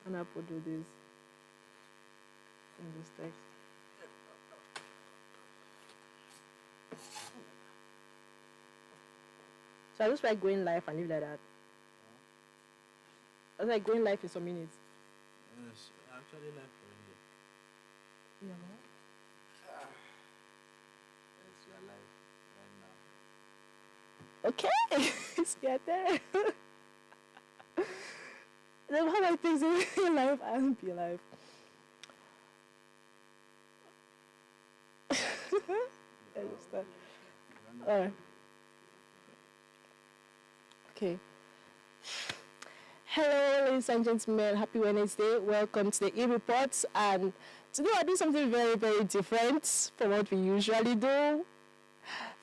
And I put do this in this text. So I just like going live and leave like that. I was like going live in some minutes. Yes, actually live currently. Yeah. Yes, you are live right now. Okay, it's get there. Then how many things in life and be alive? I understand. Alright. Okay. Hello, ladies and gentlemen. Happy Wednesday. Welcome to the E-Reports. And today I do something very, very different from what we usually do.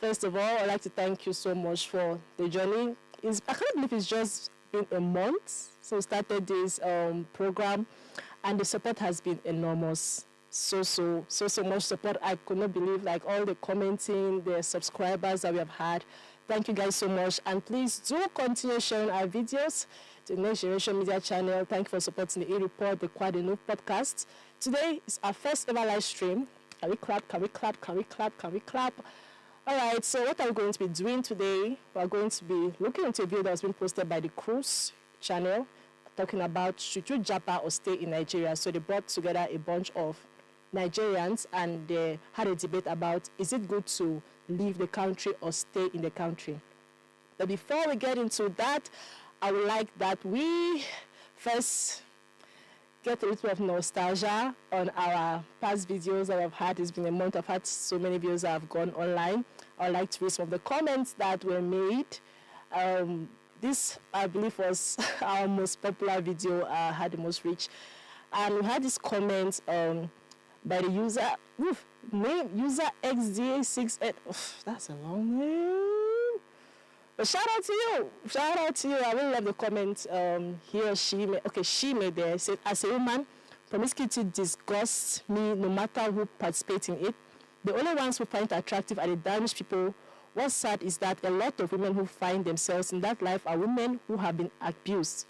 First of all, I'd like to thank you so much for the journey. I can't believe it's just been a month since we started this program, and the support has been enormous. So much support. I could not believe, like, all the commenting, the subscribers that we have had. Thank you guys so much, and please do continue sharing our videos to the Next Generation Media channel. Thank you for supporting the E-Report, the Quad Enough podcast. Today is our first ever live stream. Can we clap? Can we clap? Can we clap? Can we clap? All right, so what are we going to be doing today? We're going to be looking into a video that's been posted by the Cruise channel talking about should you Japa or stay in Nigeria. So they brought together a bunch of Nigerians and they had a debate about is it good to leave the country or stay in the country. But before we get into that, I would like that we first get a little of nostalgia on our past videos that I've had. It's been a month. I've had so many videos that have gone online. I'd like to read some of the comments that were made. This, I believe, was our most popular video, had the most reach. And we had this comment by the user, name user XDA68. That's a long name. But shout out to you. Shout out to you. I really love the comment he or she made. Okay, she made there. Said, as a woman, promiscuity disgusts me no matter who participates in it. The only ones who find it attractive are the damaged people. What's sad is that a lot of women who find themselves in that life are women who have been abused.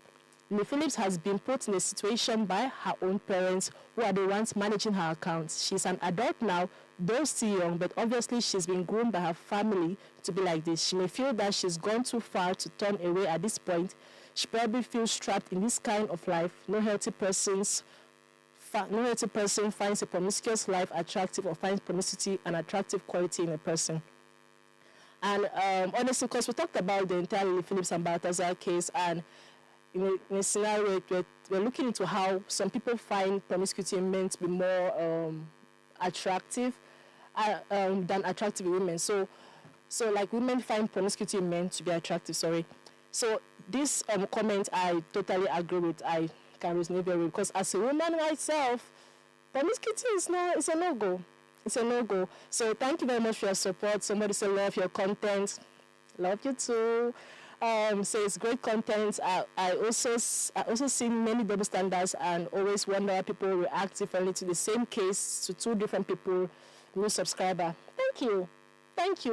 Lee Phillips has been put in a situation by her own parents who are the ones managing her accounts. She's an adult now, though still young, but obviously she's been groomed by her family to be like this. She may feel that she's gone too far to turn away at this point. She probably feels trapped in this kind of life. No healthy person finds a promiscuous life attractive or finds promiscuity an attractive quality in a person. And honestly, because we talked about the entire Lee Phillips and Balthazar case, and in a scenario where we're looking into how some people find promiscuity in men to be more attractive than attractive women. So like women find promiscuity in men to be attractive. Sorry. So this comment I totally agree with. I can resonate very well because as a woman myself, promiscuity is it's a no-go. It's a no-go. So thank you very much for your support. Somebody said love your content. Love you too. So it's great content. I also see many double standards and always wonder how people react differently to the same case to two different people. New subscriber. Thank you.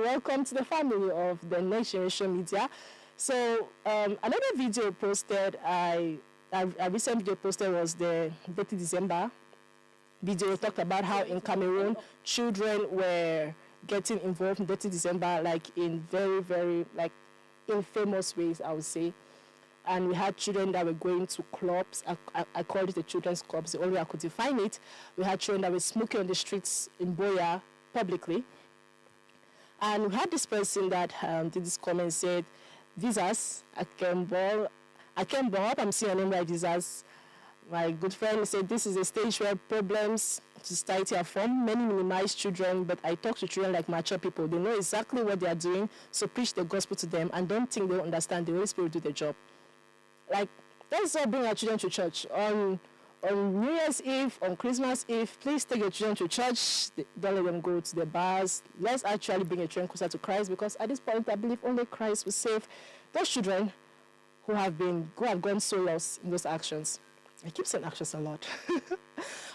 Welcome to the family of the Next Generation Media. So another video posted, a recent video posted was the 30 December video. Talked about how in Cameroon children were getting involved in 30 December like in very, very like in famous ways, I would say. And we had children that were going to clubs. I called it the children's clubs, the only way I could define it. We had children that were smoking on the streets in Boya publicly. And we had this person that did this comment, said, Visas, I can ball up, I'm seeing your name like Visas. My good friend said, this is a stage where problems to society are formed. Many minimize children, but I talk to children like mature people. They know exactly what they are doing, so preach the gospel to them and don't think they understand. The Holy Spirit do the job. Like, let's all bring our children to church. On New Year's Eve, on Christmas Eve, please take your children to church. Don't let them go to the bars. Let's actually bring your children closer to Christ, because at this point, I believe only Christ will save those children who have gone so lost in those actions. I keep saying actions a lot.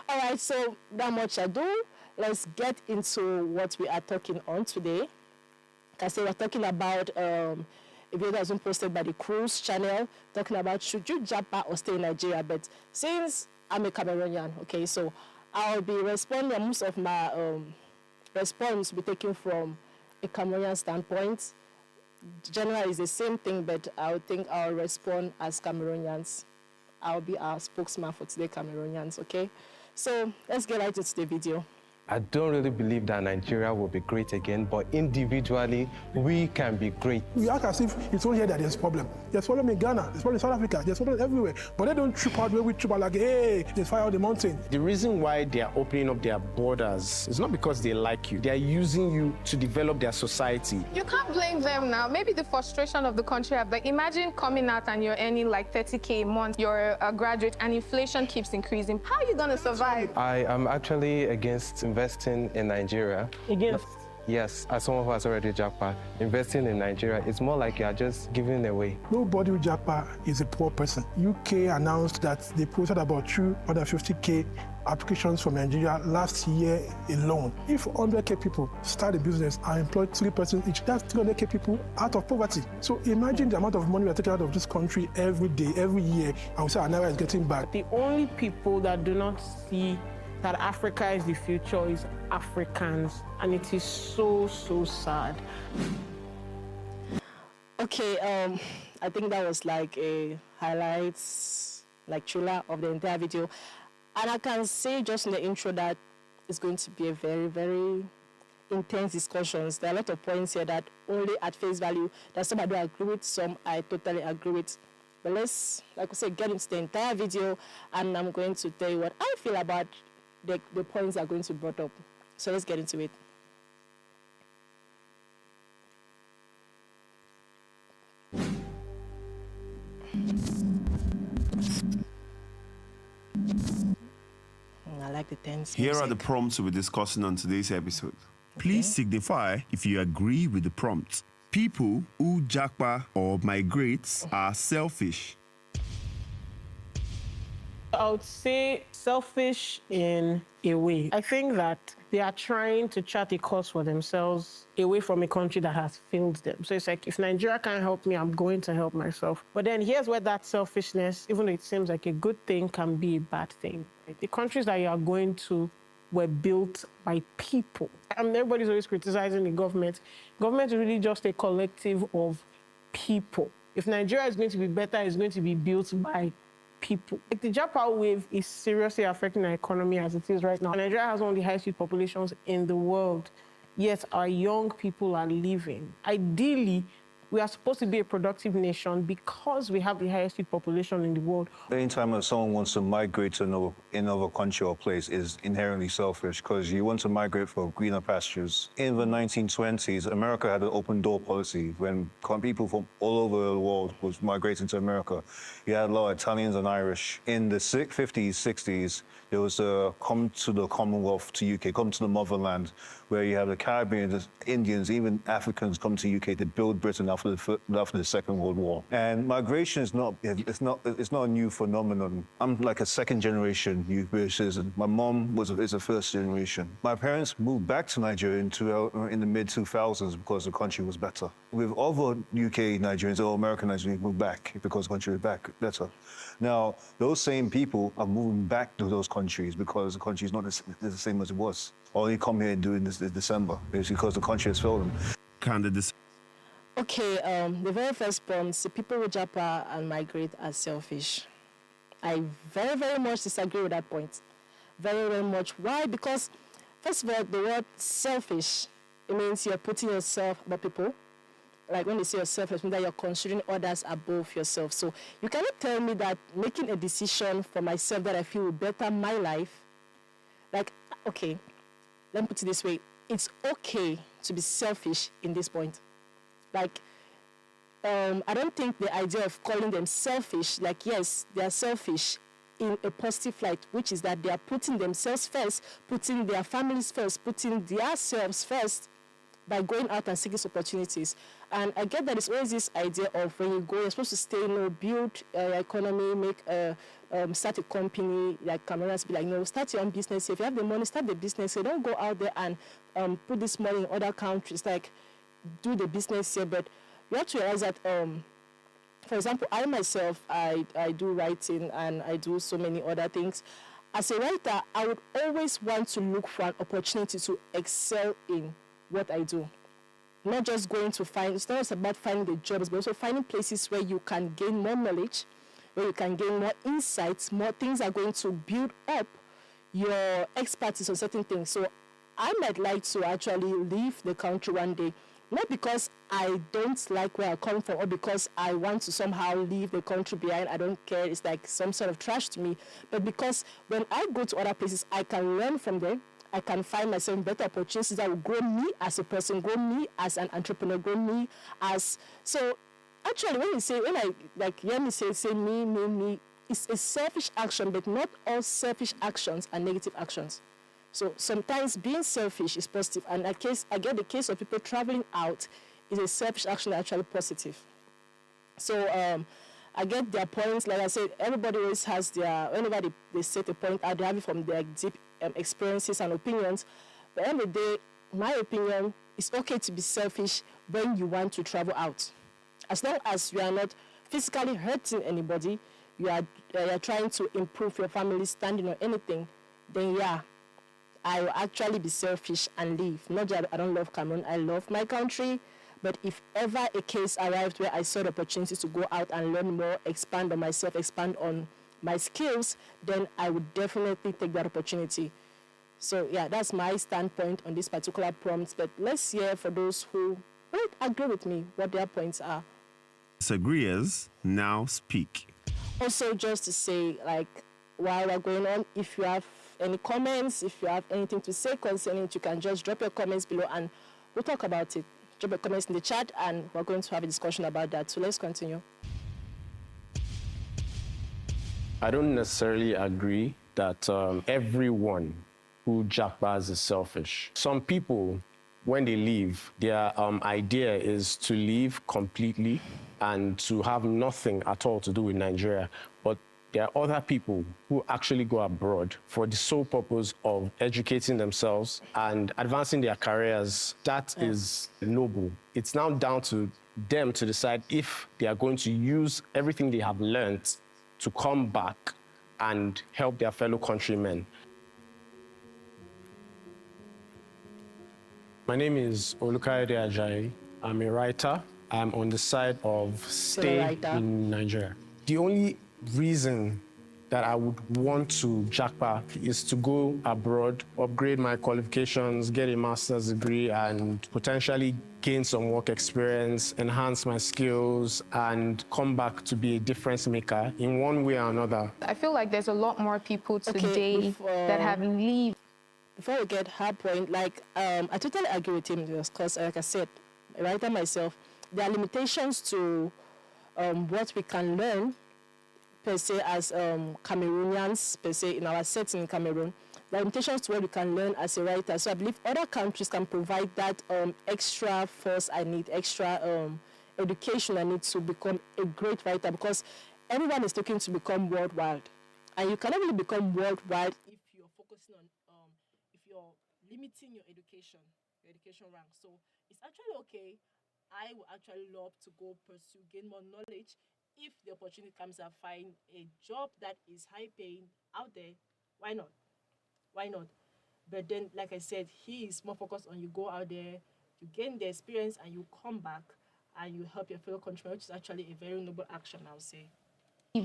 All right, so that much ado, let's get into what we are talking on today. Like I say, we're talking about a video that was posted by the Cruise channel talking about should you Japa or stay in Nigeria. But since I'm a Cameroonian, okay, so I'll be responding, most of my response will be taken from a Cameroonian standpoint. Generally, it's the same thing, but I think I'll respond as Cameroonians. I'll be our spokesman for today, Cameroonians, okay? So let's get right into the video. I don't really believe that Nigeria will be great again, but individually, we can be great. We act as if it's only here that there's a problem. There's a problem in Ghana, there's a problem in South Africa, there's a problem everywhere. But they don't trip out where we trip out like, hey, there's fire on the mountain. The reason why they are opening up their borders is not because they like you. They are using you to develop their society. You can't blame them now. Maybe the frustration of the country. But imagine coming out and you're earning like 30K a month. You're a graduate and inflation keeps increasing. How are you going to survive? I am actually against investing in Nigeria. Against? Yes, as someone who has already Japa, investing in Nigeria, it's more like you are just giving away. Nobody with Japa is a poor person. UK announced that they processed about 250K applications from Nigeria last year alone. If 100K people start a business and employ 3 persons each, that's 300K people out of poverty. So imagine the amount of money we're taking out of this country every day, every year, and we say our Naira is getting back. The only people that do not see that Africa is the future is Africans, and it is so, so sad. Okay, I think that was like a highlights, like trailer of the entire video. And I can say just in the intro that it's going to be a very, very intense discussions. There are a lot of points here that only at face value, that some I do agree with, some I totally agree with. But let's, like I said, get into the entire video, and I'm going to tell you what I feel about the points are going to be brought up. So let's get into it. I like the tense Here music. are the prompts we're discussing on today's episode. Please signify if you agree with the prompt. People who japa or migrate are selfish. I would say selfish in a way. I think that they are trying to chart a course for themselves away from a country that has failed them. So it's like, if Nigeria can't help me, I'm going to help myself. But then here's where that selfishness, even though it seems like a good thing, can be a bad thing. The countries that you are going to were built by people. And everybody's always criticizing the government. Government is really just a collective of people. If Nigeria is going to be better, it's going to be built by people. Like the Japa wave is seriously affecting our economy as it is right now. Nigeria has one of the highest youth populations in the world, yet our young people are leaving. Ideally, we are supposed to be a productive nation because we have the highest youth population in the world. Anytime someone wants to migrate to another country or place is inherently selfish, because you want to migrate for greener pastures. In the 1920s, America had an open door policy when people from all over the world was migrating to America. You had a lot of Italians and Irish. In the 50s, 60s, there was a come to the Commonwealth to UK, come to the motherland, where you have the Caribbeans, Indians, even Africans come to UK to build Britain after the Second World War. And migration is not a new phenomenon. I'm like a second generation British citizen. My mom is a first generation. My parents moved back to Nigeria in the mid 2000s because the country was better. With other UK Nigerians or American Nigerians moved back because the country was better. Now, those same people are moving back to those countries because the country is not the same as it was. All they come here and do in this December is because the country has failed them. Okay, the very first point, the people who Japa and migrate are selfish. I very, very much disagree with that point. Very, very much. Why? Because, first of all, the word selfish, it means you're putting yourself above people. Like when they say you're selfish, it means that you're considering others above yourself. So you cannot tell me that making a decision for myself that I feel will better my life, like, okay, let me put it this way. It's okay to be selfish in this point. Like, I don't think the idea of calling them selfish, like, yes, they are selfish in a positive light, which is that they are putting themselves first, putting their families first, putting themselves first by going out and seeking opportunities. And I get that it's always this idea of when you go, you're supposed to stay, build your economy, start a company, like Cameroonians be like, start your own business. If you have the money, start the business. So don't go out there and put this money in other countries, like do the business here. But you have to realize that, for example, I myself, I do writing and I do so many other things. As a writer, I would always want to look for an opportunity to excel in what I do. Not just going to find, it's not just about finding the jobs, but also finding places where you can gain more knowledge, where you can gain more insights, more things are going to build up your expertise on certain things. So I might like to actually leave the country one day, not because I don't like where I come from or because I want to somehow leave the country behind. I don't care. It's like some sort of trash to me. But because when I go to other places, I can learn from them. I can find myself in better opportunities that will grow me as a person, grow me as an entrepreneur, grow me as... So actually, when I like hear me say me, it's a selfish action, but not all selfish actions are negative actions. So sometimes being selfish is positive, and I get the case of people traveling out is a selfish action that's actually positive. So I get their points. Like I said, everybody always has their, whenever they set a point out, they have it from their deep experiences and opinions. But at the end of the day, my opinion, it's okay to be selfish when you want to travel out. As long as you are not physically hurting anybody, you are trying to improve your family standing or anything, then yeah, I will actually be selfish and leave. Not that I don't love Cameroon, I love my country, but if ever a case arrived where I saw the opportunity to go out and learn more, expand on myself, expand on my skills, then I would definitely take that opportunity. So yeah, that's my standpoint on this particular prompt, but let's hear for those who don't agree with me what their points are. Disagreeers now speak. Also, just to say, like, while we're going on, if you have any comments, if you have anything to say concerning it, you can just drop your comments below and we'll talk about it. Drop your comments in the chat and we're going to have a discussion about that. So let's continue. I don't necessarily agree that everyone who jackbars is selfish. Some people, when they leave, their idea is to leave completely and to have nothing at all to do with Nigeria. But there are other people who actually go abroad for the sole purpose of educating themselves and advancing their careers. That is noble. It's now down to them to decide if they are going to use everything they have learned to come back and help their fellow countrymen. My name is Olukayode Ajayi. I'm a writer. I'm on the side of stay in Nigeria. The only reason that I would want to Japa is to go abroad, upgrade my qualifications, get a master's degree, and potentially gain some work experience, enhance my skills, and come back to be a difference maker in one way or another. I feel like there's a lot more people today that have leave. Before we get her point, like, I totally agree with him because, like I said, a writer myself, there are limitations to what we can learn per se as Cameroonians, per se in our setting in Cameroon. There are limitations to what we can learn as a writer. So I believe other countries can provide that extra force I need, extra education I need to become a great writer, because everyone is looking to become worldwide. And you cannot really become worldwide if you're focusing on, if you're limiting your education rank. So it's actually okay. I would actually love to go pursue, gain more knowledge. If the opportunity comes, I find a job that is high paying out there, why not? Why not? But then, like I said, he is more focused on you go out there, you gain the experience, and you come back and you help your fellow countrymen, which is actually a very noble action, I would say.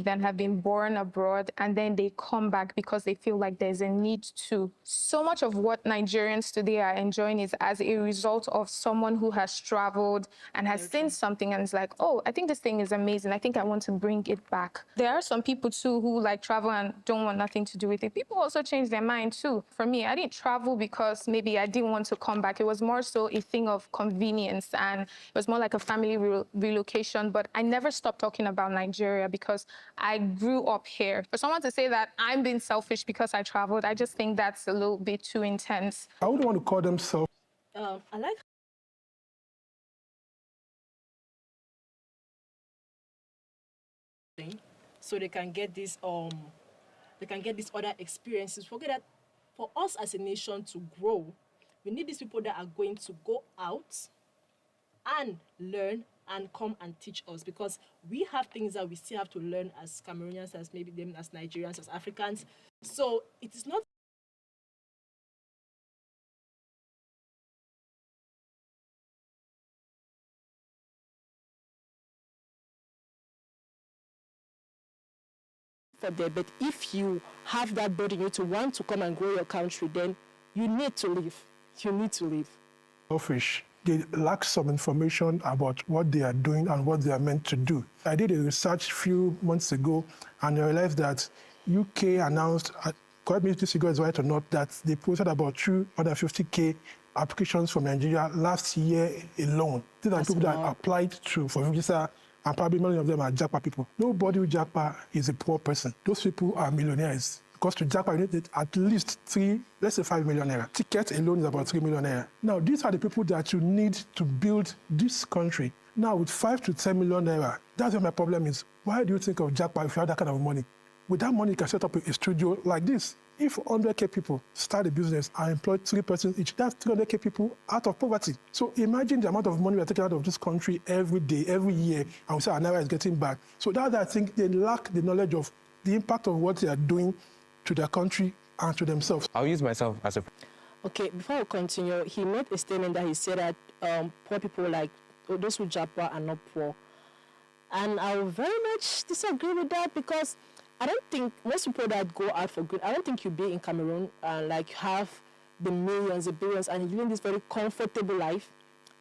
That have been born abroad and then they come back because they feel like there's a need to. So much of what Nigerians today are enjoying is as a result of someone who has traveled and has seen something and is like, oh, I think this thing is amazing. I think I want to bring it back. There are some people too who like travel and don't want nothing to do with it. People also change their mind too. For me, I didn't travel because maybe I didn't want to come back. It was more so a thing of convenience and it was more like a family relocation. But I never stopped talking about Nigeria because I grew up here. For someone to say that I'm being selfish because I traveled, I just think that's a little bit too intense. I wouldn't want to call them selfish. I like so they can get these other experiences. Forget that for us as a nation to grow, we need these people that are going to go out and learn and come and teach us, because we have things that we still have to learn as Cameroonians, as maybe them as Nigerians, as Africans. So it is not for there, but if you have that burden, you to want to come and grow your country, then you need to leave. You need to leave. Selfish. They lack some information about what they are doing and what they are meant to do. I did a research a few months ago and I realized that UK announced, correct me if this figure is right or not, that they posted about 250K applications from Nigeria last year alone. These are people that applied for visa, and probably many of them are Japa people. Nobody with Japa is a poor person. Those people are millionaires. Because to Japa, you need at least 5 million naira. Ticket alone is about 3 million naira. Now, these are the people that you need to build this country. Now, with 5 to 10 million naira, that's where my problem is. Why do you think of Japa if you have that kind of money? With that money, you can set up a studio like this. If 100K people start a business and employ 3 persons each, that's 300K people out of poverty. So imagine the amount of money we are taking out of this country every day, every year, and we say our naira is getting back. So that's I think they lack the knowledge of the impact of what they are doing to their country and to themselves. I'll use myself as a... Okay, before we continue, he made a statement that he said that poor people, like those who Japa, are not poor. And I will very much disagree with that, because I don't think most people that go out for good, I don't think you be in Cameroon and like have the millions, the billions, and living this very comfortable life.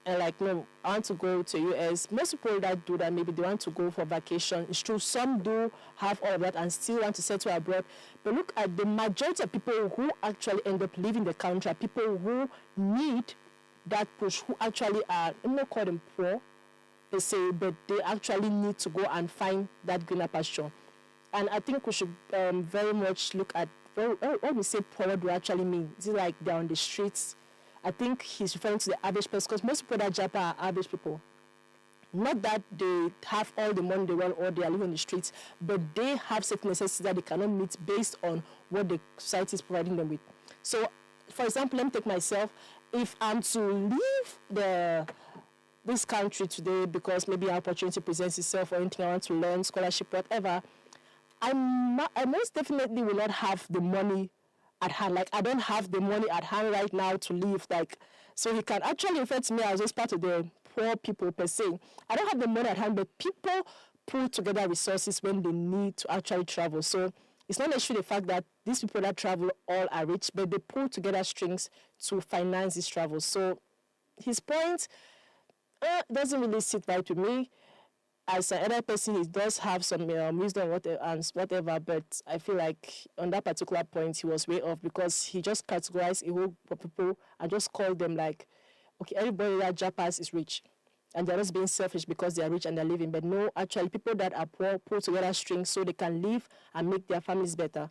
And like, no, I want to go to US. Most people that do that, maybe they want to go for vacation. It's true, some do have all of that and still want to settle abroad. But look at the majority of people who actually end up leaving the country, people who need that push, who actually are, I'm not call them poor, they say, but they actually need to go and find that greener pasture. And I think we should very much look at when we say poor, what do we actually mean? Is it like they're on the streets? I think he's referring to the average person, because most people that Japa are average people. Not that they have all the money they want or they are living on the streets, but they have certain necessities that they cannot meet based on what the society is providing them with. So, for example, let me take myself. If I'm to leave this country today because maybe an opportunity presents itself or anything I want to learn, scholarship, whatever, I most definitely will not have the money at hand. Like, I don't have the money at hand right now to leave. Like, so he can actually refer to me as just part of the poor people per se. I don't have the money at hand, but people pull together resources when they need to actually travel. So it's not necessarily the fact that these people that travel all are rich, but they pull together strings to finance this travel. So his point doesn't really sit right with me. As another person, he does have some wisdom and whatever, but I feel like on that particular point, he was way off, because he just categorized a whole group of people and just called them like, okay, everybody that Japas is rich, and they're just being selfish because they are rich and they're living. But no, actually, people that are poor pull together strings so they can live and make their families better.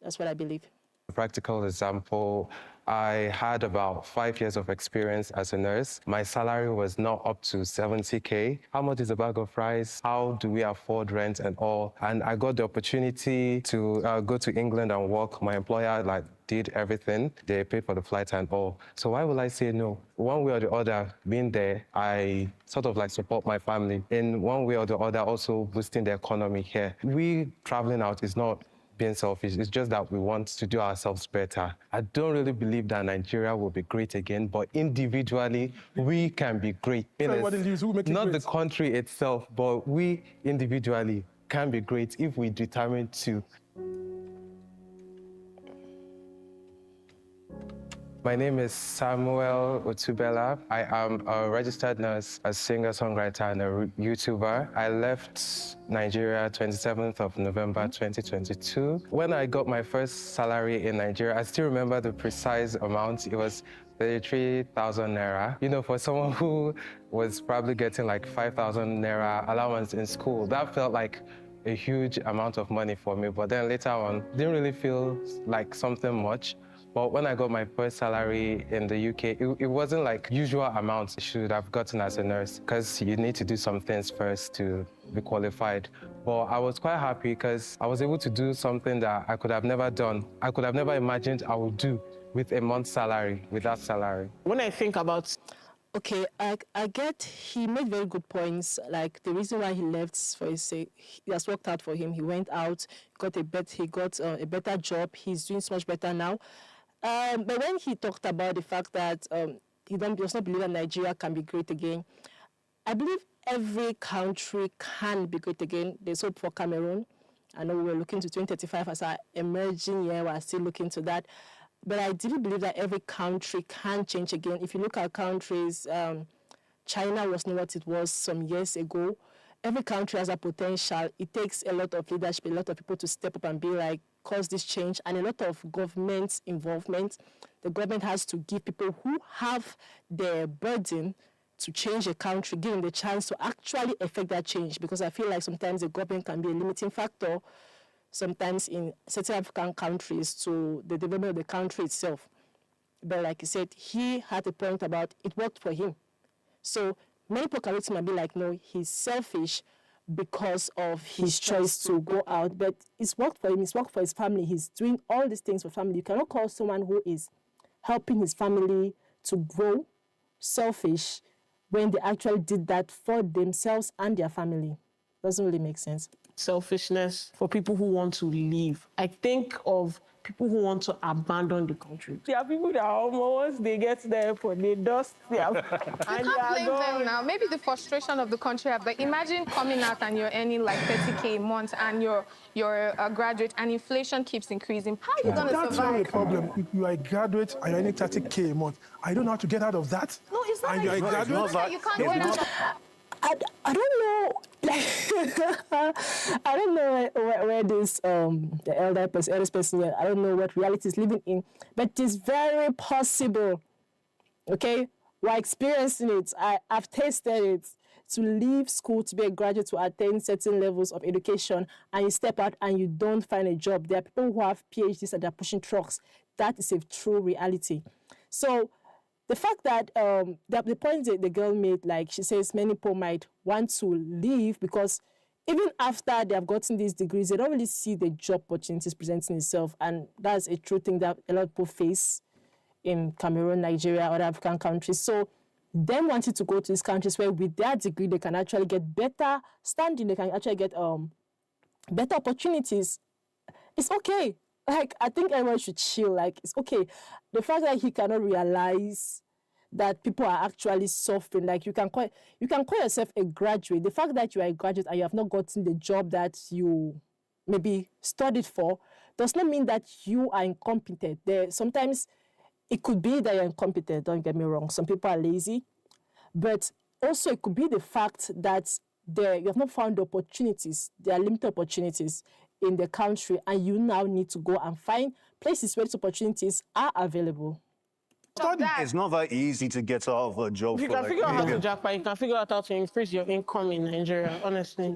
That's what I believe. A practical example, I had about 5 years of experience as a nurse. My salary was not up to 70K. How much is a bag of rice? How do we afford rent and all? And I got the opportunity to go to England and work. My employer did everything. They paid for the flight and all. So why would I say no? One way or the other, being there, I sort of support my family. In one way or the other, also boosting the economy here. We traveling out is not being selfish. It's just that we want to do ourselves better. I don't really believe that Nigeria will be great again, but individually, we can be great. Not the country itself, but we individually can be great if we determine to. My name is Samuel Otubela. I am a registered nurse, a singer-songwriter, and a YouTuber. I left Nigeria 27th of November 2022. When I got my first salary in Nigeria, I still remember the precise amount. It was 33,000 naira. You know, for someone who was probably getting 5,000 naira allowance in school, that felt like a huge amount of money for me. But then later on, didn't really feel like something much. But when I got my first salary in the UK, it wasn't usual amounts I should have gotten as a nurse, because you need to do some things first to be qualified. But I was quite happy because I was able to do something that I could have never done. I could have never imagined I would do with a month's salary, with that salary. When I think about... Okay, I get he made very good points. Like the reason why he left for his sake, he has worked out for him. He went out, he got a better job. He's doing so much better now. But when he talked about the fact that he does not believe that Nigeria can be great again, I believe every country can be great again. There's hope for Cameroon. I know we're looking to 2035 as our emerging year. We're still looking to that. But I do believe that every country can change again. If you look at countries, China was not what it was some years ago. Every country has a potential. It takes a lot of leadership, a lot of people to step up and be like, cause this change, and a lot of government involvement. The government has to give people who have the burden to change a country, give them the chance to actually affect that change, because I feel like sometimes the government can be a limiting factor sometimes in certain African countries to the development of the country itself. But like you said, he had a point about it worked for him. So many people can look at him and be like, no, he's selfish because of his choice to go out. But it's worked for him, it's worked for his family. He's doing all these things for family. You cannot call someone who is helping his family to grow selfish when they actually did that for themselves and their family. Doesn't really make sense. Selfishness for people who want to leave. I think of people who want to abandon the country. There are people that once they get to the airport, they dust their You can't blame them now. Maybe the frustration of the country. But imagine coming out and you're earning like 30K a month and you're a graduate and inflation keeps increasing. How are you going to That's not a survive? problem. If you are a graduate and you're earning 30K a month, I don't know how to get out of that. No, it's not. And you're a graduate. You can't get out of I don't know, like, I don't know where this, the eldest person here, I don't know what reality is living in, but it's very possible, okay? We're experiencing it. I've tasted it. To leave school, to be a graduate, to attain certain levels of education, and you step out and you don't find a job. There are people who have PhDs and they're pushing trucks. That is a true reality. So the fact that the point that the girl made, like she says, many people might want to leave because even after they have gotten these degrees, they don't really see the job opportunities presenting itself. And that's a true thing that a lot of people face in Cameroon, Nigeria, other African countries. So them wanting to go to these countries where with their degree, they can actually get better standing, they can actually get better opportunities. It's okay. Like, I think everyone should chill. Like, it's okay. The fact that he cannot realize that people are actually suffering, like you can call yourself a graduate. The fact that you are a graduate and you have not gotten the job that you maybe studied for does not mean that you are incompetent. Sometimes it could be that you're incompetent, don't get me wrong. Some people are lazy. But also it could be the fact that you have not found the opportunities. There are limited opportunities in the country, and you now need to go and find places where these opportunities are available. It's not that easy to get out of a job. You can figure out how to Japa. You can figure out how to increase your income in Nigeria, honestly.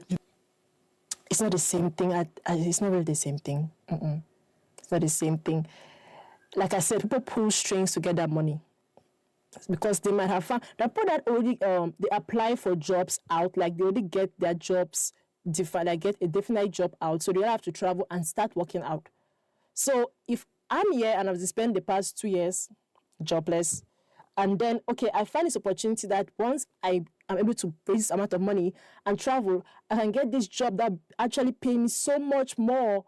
It's not the same thing. It's not really the same thing. It's not the same thing. Like I said, people pull strings to get that money because they might have found the people that already they apply for jobs out, like they already get their jobs get a definite job out, so they don't have to travel and start working out. So if I'm here and I've spent the past 2 years jobless, and then I find this opportunity that once I am able to raise this amount of money and travel, I can get this job that actually pay me so much more,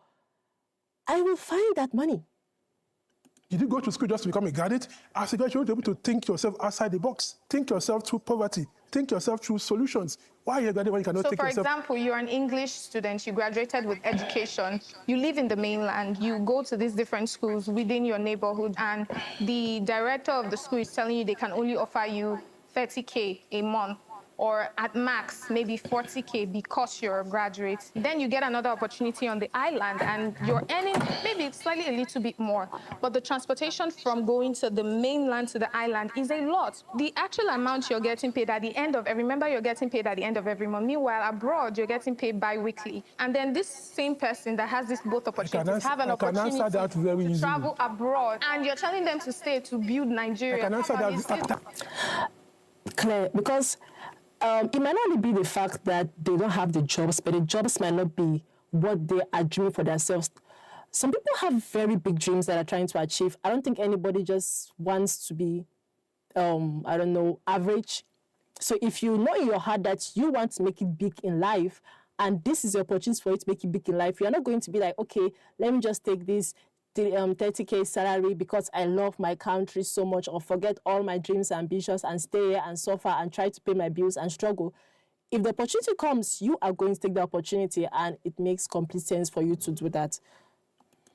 I will find that money. You didn't go to school just to become a graduate. As a graduate, you're able to think yourself outside the box. Think yourself through poverty. Think yourself through solutions. Why are you a graduate when you cannot think yourself? So, for example, you're an English student. You graduated with education. You live in the mainland. You go to these different schools within your neighborhood, and the director of the school is telling you they can only offer you 30K a month, or at max, maybe 40K because you're a graduate. Then you get another opportunity on the island and you're earning maybe slightly a little bit more. But the transportation from going to the mainland to the island is a lot. The actual amount you're getting paid at the end of remember you're getting paid at the end of every month. Meanwhile, abroad, you're getting paid bi-weekly. And then this same person that has this both opportunities have an opportunity to travel abroad. And you're telling them to stay to build Nigeria. I can answer that. Claire, because it might not only be the fact that they don't have the jobs, but the jobs might not be what they are dreaming for themselves. Some people have very big dreams that are trying to achieve. I don't think anybody just wants to be I don't know, average. So if you know in your heart that you want to make it big in life, and this is the opportunity for you to make it big in life, you're not going to be like, okay, let me just take this 30K salary because I love my country so much, or forget all my dreams and ambitions and stay here and suffer and try to pay my bills and struggle. If the opportunity comes, you are going to take the opportunity, and it makes complete sense for you to do that.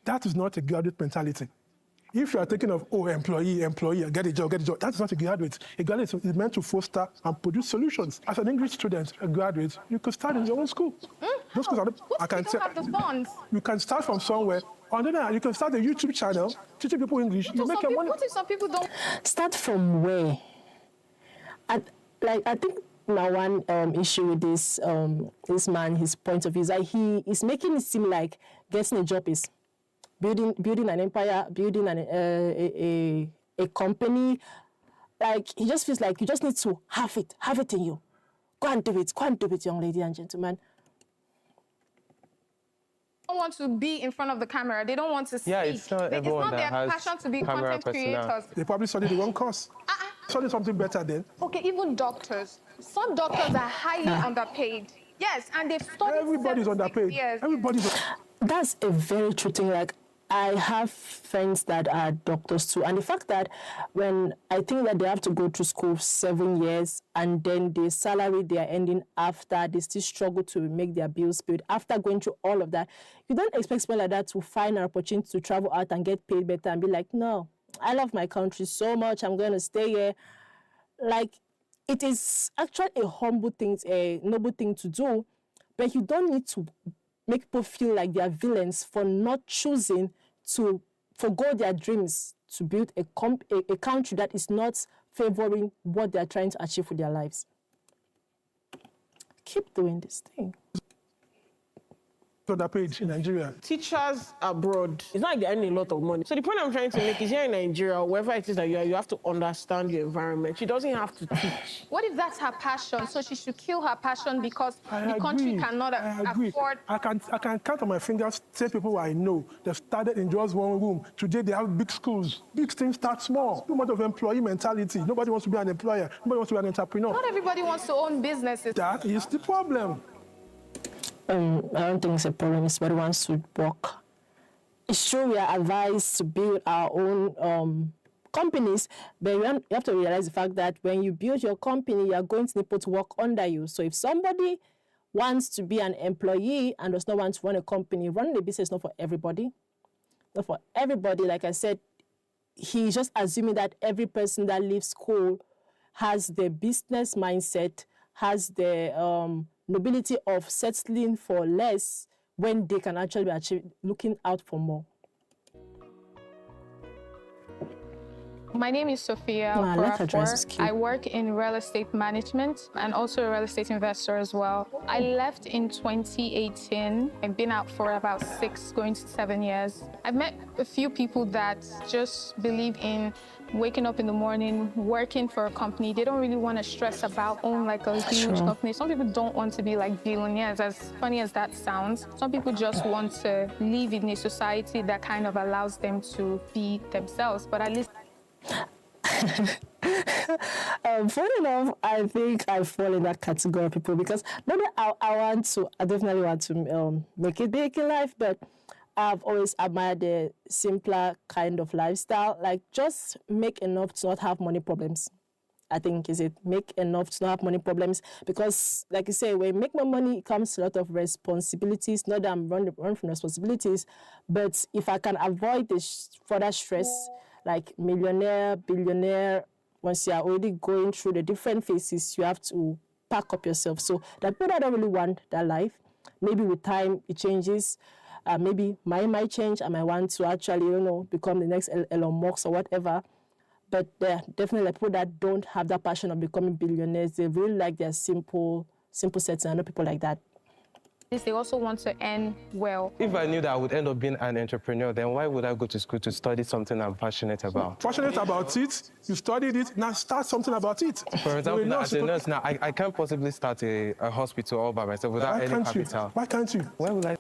That is not a graduate mentality. If you are thinking of, oh, employee, get a job, that's not a graduate. A graduate is meant to foster and produce solutions. As an English student, a graduate, you could start in your own school. Those schools don't have the funds. You can start from somewhere. On the other hand, you can start a YouTube channel, teaching people English. You make your money. What if some people don't? Start from where? I think now one issue with this man, his point of view is that he is making it seem like getting a job is building an empire, building a company. Like, he just feels like you just need to have it in you. Go and do it, young lady and gentlemen. Don't want to be in front of the camera. They don't want to speak. Yeah, it's not everyone that has It's not their passion to be camera content personnel. creators. They probably studied the wrong course. Studied something better then. Okay, even doctors. Some doctors are highly underpaid. Yes, and they've studied Everybody's 7-6 underpaid. years. That's a very true thing. Like, I have friends that are doctors too, and the fact that when I think that they have to go to school 7 years, and then the salary they are ending after, they still struggle to make their bills paid. After going through all of that, you don't expect someone like that to find an opportunity to travel out and get paid better and be like, no, I love my country so much, I'm going to stay here. Like, it is actually a humble thing, a noble thing to do, but you don't need to make people feel like they are villains for not choosing to forgo their dreams to build a country that is not favoring what they are trying to achieve with their lives. Keep doing this thing. Underpaid in Nigeria. Teachers abroad, it's not like they're earning a lot of money. So the point I'm trying to make is, here in Nigeria, wherever it is that you are, you have to understand your environment. She doesn't have to teach. What if that's her passion? So she should kill her passion because the country cannot afford. I can count on my fingers 10 people I know that started in just one room. Today they have big schools. Big things start small. Too much of employee mentality. Nobody wants to be an employer. Nobody wants to be an entrepreneur. Not everybody wants to own businesses. That is the problem. I don't think it's a problem. It's what wants to work. It's true we are advised to build our own companies, but you have to realize the fact that when you build your company, you are going to need people to work under you. So if somebody wants to be an employee and does not want to run a company, running a business is not for everybody. Not for everybody. Like I said, he's just assuming that every person that leaves school has the business mindset, has the nobility of settling for less when they can actually be looking out for more. My name is Sophia Okorafor. I work in real estate management and also a real estate investor as well. I left in 2018. I've been out for about 6, going to 7 years. I've met a few people that just believe in waking up in the morning, working for a company. They don't really want to stress about owning like a huge company. Some people don't want to be like billionaires, as funny as that sounds. Some people just want to live in a society that kind of allows them to be themselves, but at least funny enough, I think I fall in that category of people because maybe I definitely want to make it big in life, but I've always admired the simpler kind of lifestyle, like just make enough to not have money problems. I think is it make enough to not have money problems, because like you say, when you make more money, it comes a lot of responsibilities. Not that I'm running from responsibilities, but if I can avoid this further stress, like millionaire, billionaire, once you are already going through the different phases, you have to pack up yourself. So the people that don't really want that life, maybe with time it changes. Maybe mine might change. I might want to actually, become the next Elon Musk or whatever. But definitely people that don't have that passion of becoming billionaires, they really like their simple settings. I know people like that. they also want to earn well. If I knew that I would end up being an entrepreneur, then why would I go to school to study something I'm passionate about? Passionate about it, you studied it, now start something about it. For example, now, as a nurse, now I can't possibly start a hospital all by myself without any capital. Why can't you? Why would I?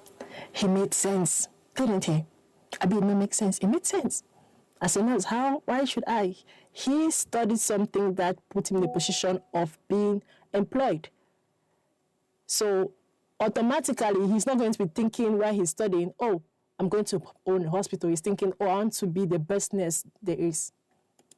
He made sense, didn't he? I mean, it makes sense. It made sense. As a nurse, why should I? He studied something that put him in the position of being employed. So automatically, he's not going to be thinking while he's studying, oh, I'm going to own a hospital. He's thinking, oh, I want to be the best nurse there is.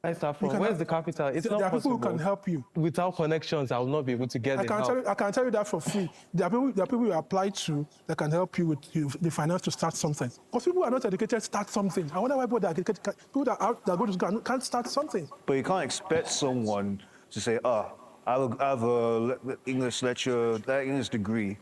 I start from where's the capital? It's There not are people possible. who can help you. Without connections, I will not be able to get the help. I can tell you that for free. There are people you apply to that can help you with the finance to start something. Because people who are not educated start something. I wonder why people that are educated, people that go to school can't start something. But you can't expect someone to say, I have a English lecture, that English degree.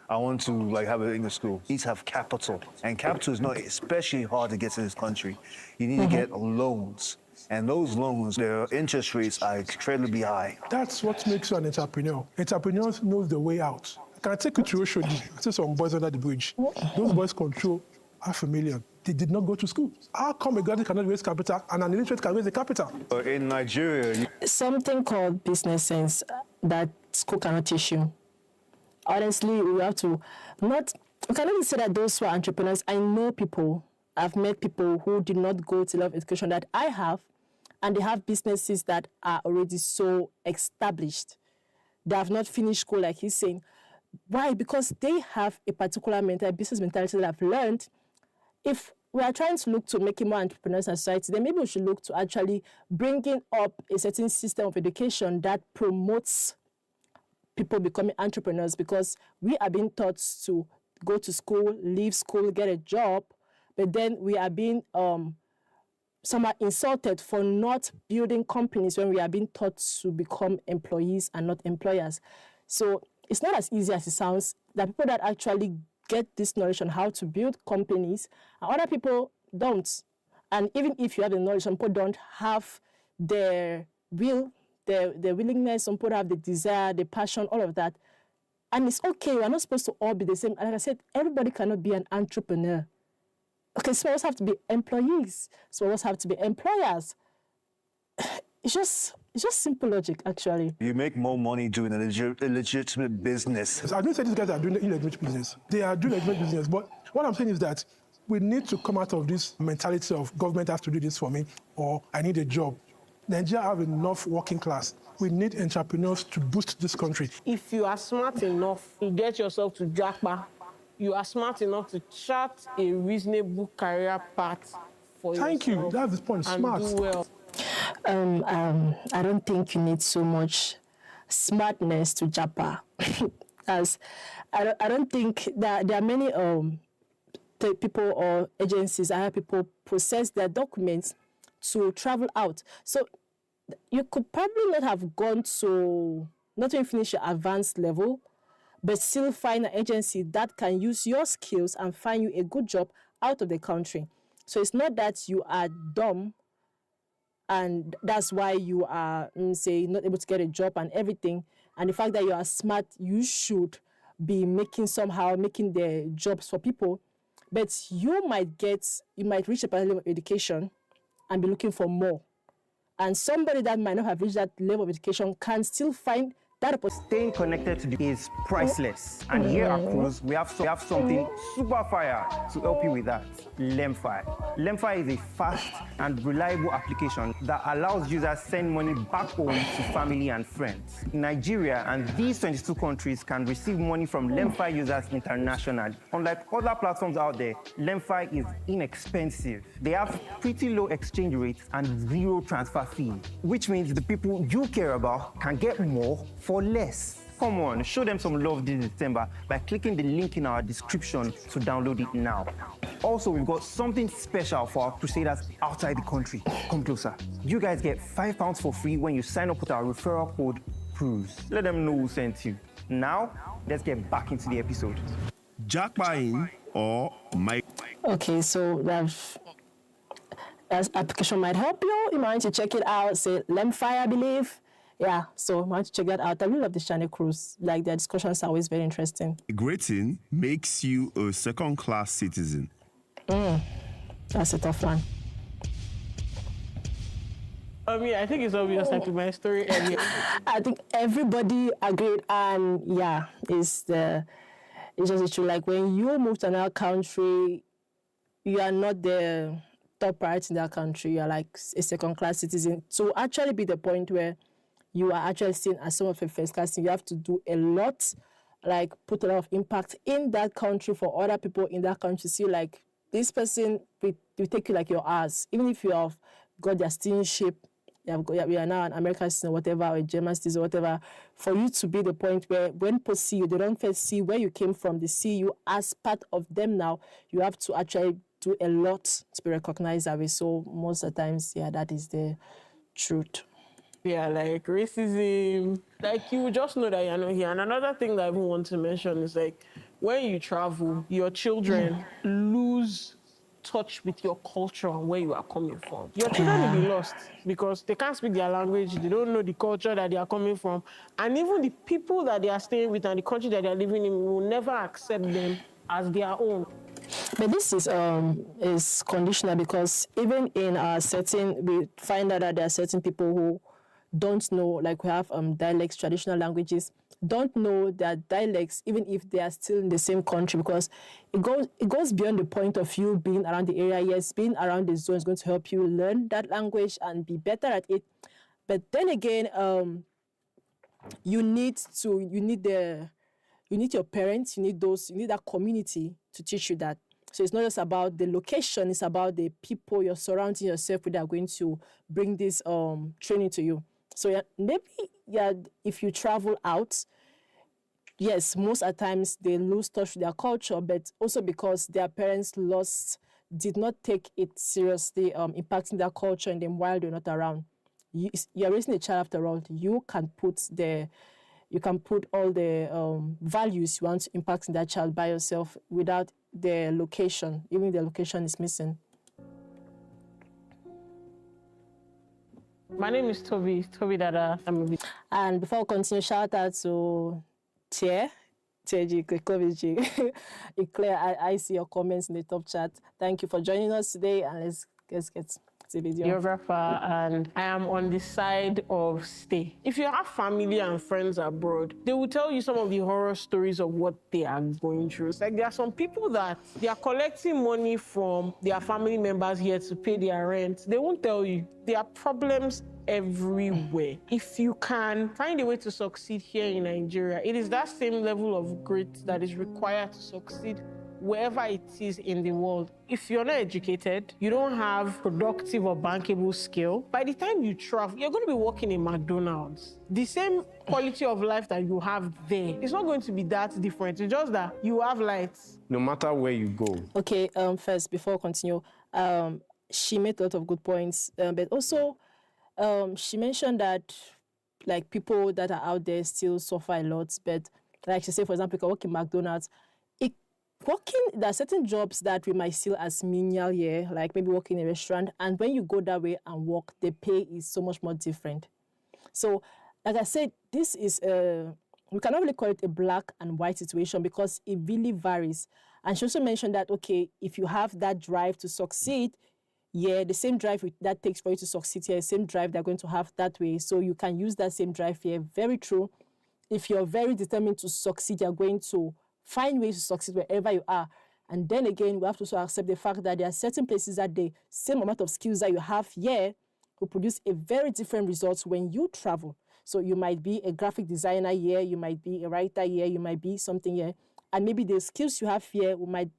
I want to have an English school. You need to have capital. And capital is not especially hard to get in this country. You need to get loans. And those loans, their interest rates are incredibly high. That's what makes you an entrepreneur. Entrepreneurs knows the way out. Can I take you to Oshodi? I see some boys under the bridge. Those boys control $500,000. They did not go to school. How come a graduate cannot raise capital and an illiterate can raise the capital? In Nigeria, Something called business sense that school cannot teach you. Honestly, we have to we cannot even say that those who are entrepreneurs, I know people, I've met people who did not go to the level of education that I have, and they have businesses that are already so established. They have not finished school, like he's saying. Why? Because they have a particular business mentality that I've learned. If we are trying to look to making more entrepreneurs in society, then maybe we should look to actually bringing up a certain system of education that promotes people becoming entrepreneurs, because we are being taught to go to school, leave school, get a job, but then we are being somehow insulted for not building companies when we are being taught to become employees and not employers. So it's not as easy as it sounds. There are people that actually get this knowledge on how to build companies, and other people don't. And even if you have the knowledge, some people don't have the will, the willingness, some people have the desire, the passion, all of that. And it's okay, we're not supposed to all be the same. And like I said, everybody cannot be an entrepreneur. Okay, some of us have to be employees, some of us have to be employers. It's just simple logic, actually. you make more money doing a legitimate business. I don't say these guys are doing illegitimate business. They are doing legitimate business. But what I'm saying is that we need to come out of this mentality of government has to do this for me, or I need a job. Nigeria have enough working class. We need entrepreneurs to boost this country. If you are smart enough to get yourself to Japa, you are smart enough to chart a reasonable career path for yourself. Thank you. That's the point. And Smart. do well. I don't think you need so much smartness to Japa. As I don't think that there are many people or agencies that have people process their documents to travel out. So you could probably not have gone to, not even finish your advanced level, but still find an agency that can use your skills and find you a good job out of the country. So it's not that you are dumb and that's why you are, say, not able to get a job and everything. And the fact that you are smart, you should be making the jobs for people. But you might reach a particular level of education and be looking for more. And somebody that might not have reached that level of education can still find that opportunity. Staying connected to is priceless. And here at Cruise, we have something super fire to help you with that. Lemfi. Lemfi is a fast and reliable application that allows users to send money back home to family and friends. Nigeria and these 22 countries can receive money from Lemfi users internationally. Unlike other platforms out there, Lemfi is inexpensive. They have pretty low exchange rates and zero transfer fee, which means the people you care about can get more for less. Come on, show them some love this December by clicking the link in our description to download it now. Also, we've got something special for our Crusaders outside the country. Come closer. You guys get £5 for free when you sign up with our referral code CRUISE. Let them know who sent you. Now, let's get back into the episode. Japa in or Mike. Okay, so that application might help you. You might want to check it out. Say Lemfi, I believe. Yeah, so I want to check that out. I really love this channel, Cruise. Like, their discussions are always very interesting. Grading makes you a second-class citizen. That's a tough one. I think it's obvious, like my story earlier. I think everybody agreed, and yeah, it's just true. Like, when you move to another country, you are not the top priority in that country. You're like a second-class citizen. To actually be the point where you are actually seen as some of a first-class citizen, you have to do a lot, like put a lot of impact in that country for other people in that country to see like this person will take you like your ass, even if you have got their citizenship. You are now an American citizen or whatever, or a German citizen or whatever, for you to be the point where when people see you, they don't first see where you came from, they see you as part of them now. You have to actually do a lot to be recognized that way. So most of the times, yeah, that is the truth. Yeah, like racism, like you just know that you're not here. And another thing that I even want to mention is like when you travel, your children lose touch with your culture and where you are coming from. Your children will be lost because they can't speak their language, they don't know the culture that they are coming from. And even the people that they are staying with and the country that they are living in will never accept them as their own. But this is conditional because even in our setting, we find out that there are certain people who don't know, like we have dialects, traditional languages, don't know their dialects, even if they are still in the same country, because it goes beyond the point of you being around the area. Yes, being around the zone is going to help you learn that language and be better at it. But then again, you need your parents, you need that community to teach you that. So it's not just about the location, it's about the people you're surrounding yourself with that are going to bring this training to you. So maybe if you travel out, yes, most of the times they lose touch with their culture, but also because their parents did not take it seriously, impacting their culture and them while they're not around. You're raising a child after all. You can put all the values you want to impact in that child by yourself without the location, even if the location is missing. My name is Toby Dada. And before we continue, shout out to Tia Koviji. Claire, I see your comments in the top chat. Thank you for joining us today, and let's get to the video. Geographer, and I am on the side of stay. If you have family and friends abroad, they will tell you some of the horror stories of what they are going through. It's like there are some people that they are collecting money from their family members here to pay their rent. They won't tell you. There are problems everywhere. If you can find a way to succeed here in Nigeria, it is that same level of grit that is required to succeed wherever it is in the world. If you're not educated, you don't have productive or bankable skill, by the time you travel, you're going to be working in McDonald's. The same quality of life that you have there, it's not going to be that different. It's just that you have lights. No matter where you go. Okay, first, before we continue, she made a lot of good points, but also she mentioned that like people that are out there still suffer a lot, but like she said, for example, you can work in McDonald's. There are certain jobs that we might see as menial here, like maybe working in a restaurant, and when you go that way and work, the pay is so much more different. So, like I said, this is we cannot really call it a black and white situation because it really varies. And she also mentioned that, okay, if you have that drive to succeed, yeah, the same drive that takes for you to succeed here, the same drive they're going to have that way. So you can use that same drive here. Very true. If you're very determined to succeed, you're going to find ways to succeed wherever you are. And then again, we have to also accept the fact that there are certain places that the same amount of skills that you have here will produce a very different result when you travel. So you might be a graphic designer here, you might be a writer here, you might be something here. And maybe the skills you have here might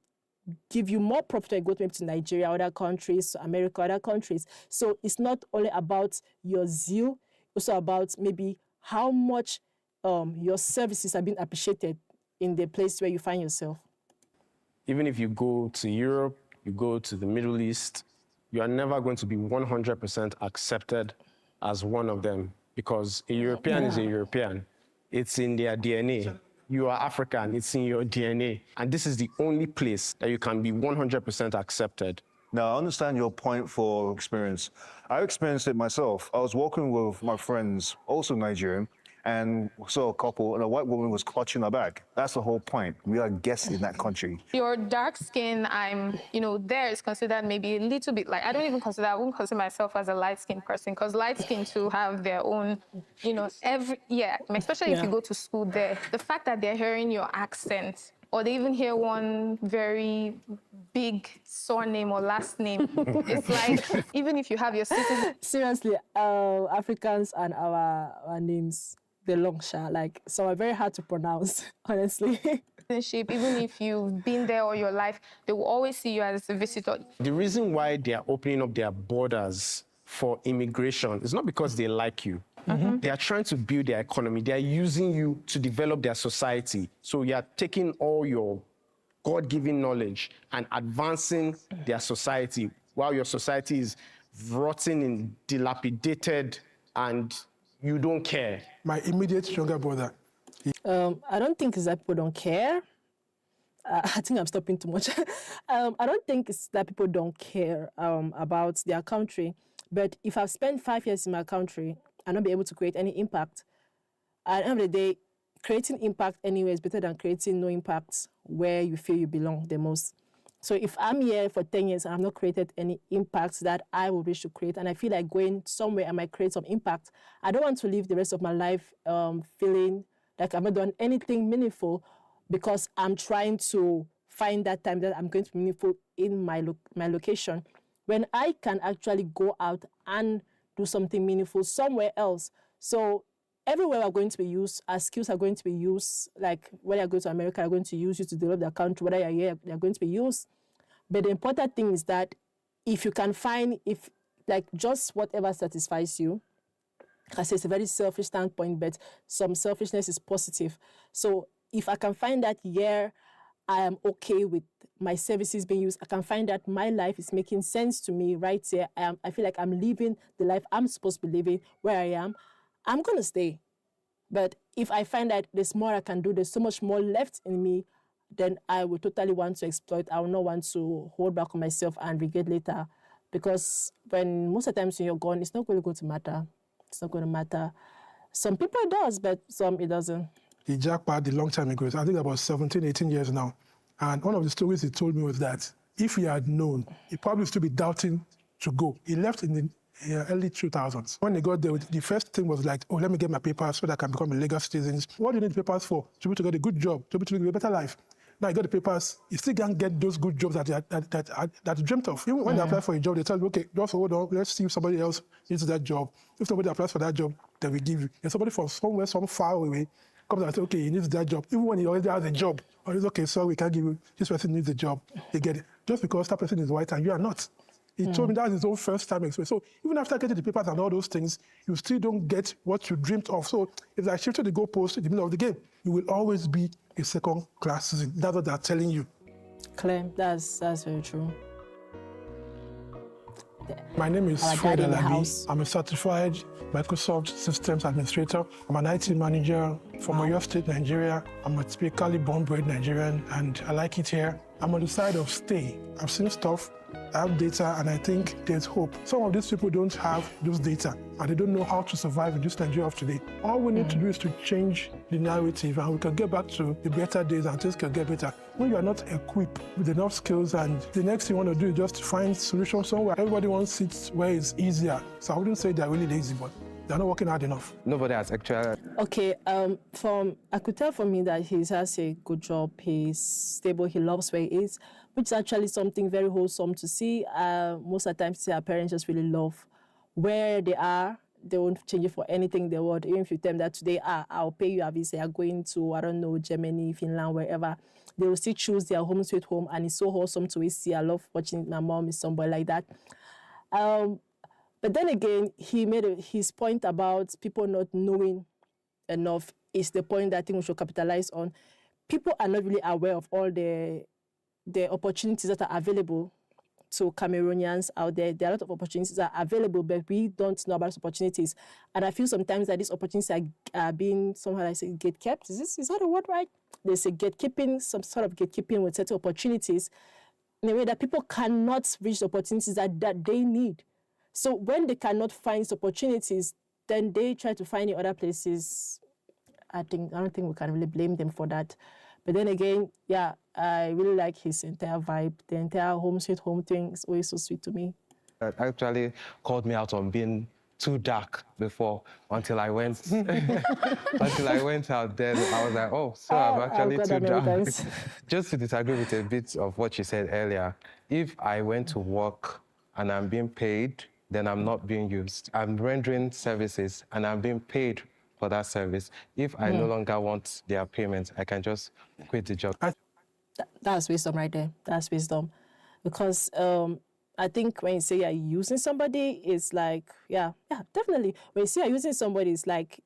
give you more profit when you go maybe to Nigeria, other countries, America, other countries. So it's not only about your zeal, it's also about maybe how much your services are being appreciated in the place where you find yourself. Even if you go to Europe, you go to the Middle East, you are never going to be 100% accepted as one of them because a European is a European. It's in their DNA. You are African, it's in your DNA. And this is the only place that you can be 100% accepted. Now, I understand your point for experience. I experienced it myself. I was walking with my friends, also Nigerian, and saw a couple, and a white woman was clutching her bag. That's the whole point. We are guests in that country. Your dark skin, there is considered maybe a little bit like, I wouldn't consider myself as a light-skinned person, because light-skinned too have their own, especially if you go to school there, the fact that they're hearing your accent or they even hear one very big surname or last name. It's like, even if you have your Seriously, Africans and our names, they're long, like, so are very hard to pronounce, honestly. citizenship, even if you've been there all your life, they will always see you as a visitor. The reason why they are opening up their borders for immigration is not because they like you. They are trying to build their economy. They are using you to develop their society. So you are taking all your God-given knowledge and advancing their society while your society is rotting and dilapidated and you don't care. My immediate younger brother. I don't think it's that people don't care. I think I'm stopping too much. I don't think it's that people don't care about their country. But if I've spent 5 years in my country and not be able to create any impact, at the end of the day, creating impact anyway is better than creating no impact where you feel you belong the most. So if I'm here for 10 years and I've not created any impact that I would wish to create, and I feel like going somewhere I might create some impact, I don't want to live the rest of my life feeling like I've not done anything meaningful because I'm trying to find that time that I'm going to be meaningful in my location. When I can actually go out and do something meaningful somewhere else. So everywhere are going to be used, our skills are going to be used, like when I go to America, they're going to use you to develop their country, whether you're here, they're going to be used. But the important thing is that if you can find, just whatever satisfies you, I say it's a very selfish standpoint, but some selfishness is positive. So if I can find that here, I am okay with my services being used. I can find that my life is making sense to me right here. I feel like I'm living the life I'm supposed to be living where I am. I'm going to stay. But if I find that there's more I can do, there's so much more left in me, then I will totally want to exploit. I will not want to hold back on myself and regret later. Because most of the times when you're gone, it's not really going to matter. It's not going to matter. Some people it does, but some it doesn't. The Japa, the long time ago, I think about 17, 18 years now. And one of the stories he told me was that if he had known, he probably still be doubting to go. He left in the early 2000s. When he got there, the first thing was like, oh, let me get my papers so that I can become a legal citizen. What do you need papers for? To be able to get a good job, to be able to live a better life. Now you got the papers, you still can't get those good jobs that you dreamt of. Even when they apply for a job, they tell you, okay, just hold on, let's see if somebody else needs that job. If somebody applies for that job, then we give you. If somebody from somewhere, some far away, comes and says, okay, he needs that job. Even when he already has a job, or he's okay, so we can't give you, this person needs a job, they get it. Just because that person is white and you are not. He told me that was his own first time experience. So even after getting the papers and all those things, you still don't get what you dreamed of. So if I shifted the goalpost in the middle of the game, you will always be a second-class citizen. That's what they're telling you. Claire, that's very true. My name is Fred Alabi. I'm a certified Microsoft Systems Administrator. I'm an IT manager from Oyo State, Nigeria. I'm a typically born-bred Nigerian, and I like it here. I'm on the side of stay. I've seen stuff, I have data, and I think there's hope. Some of these people don't have those data, and they don't know how to survive in this Nigeria of today. All we need to do is to change the narrative, and we can get back to the better days, and things can get better. When you are not equipped with enough skills, and the next thing you want to do is just find solutions somewhere. Everybody wants it where it's easier. So I wouldn't say they're really lazy, but they're not working hard enough. Nobody has actually... Okay, I could tell from him that he has a good job, he's stable, he loves where he is, which is actually something very wholesome to see. Most of the time, our parents just really love where they are. They won't change it for anything in the world. Even if you tell them that today, I'll pay you a visa, you're going to, I don't know, Germany, Finland, wherever, they will still choose their home sweet home, and it's so wholesome to see. I love watching my mom is somebody like that. But then again, he made his point about people not knowing enough is the point that I think we should capitalize on. People are not really aware of all the opportunities that are available to Cameroonians out there. There are a lot of opportunities that are available, but we don't know about those opportunities. And I feel sometimes that these opportunities are being somehow, I say, gatekept. Is that a word, right? There's a gatekeeping, some sort of gatekeeping with certain opportunities in a way that people cannot reach the opportunities that they need. So when they cannot find opportunities, then they try to find in other places. I don't think we can really blame them for that. But then again, yeah, I really like his entire vibe. The entire home sweet home thing is always so sweet to me. That actually called me out on being too dark before until I went out there. I was like, oh, so I'm actually God, too dark. Americans. Just to disagree with a bit of what you said earlier, if I went to work and I'm being paid, then I'm not being used. I'm rendering services and I'm being paid for that service. If I no longer want their payment, I can just quit the job. That's wisdom right there. That's wisdom. Because I think when you say you're using somebody, it's like, yeah, definitely. When you say you're using somebody, it's like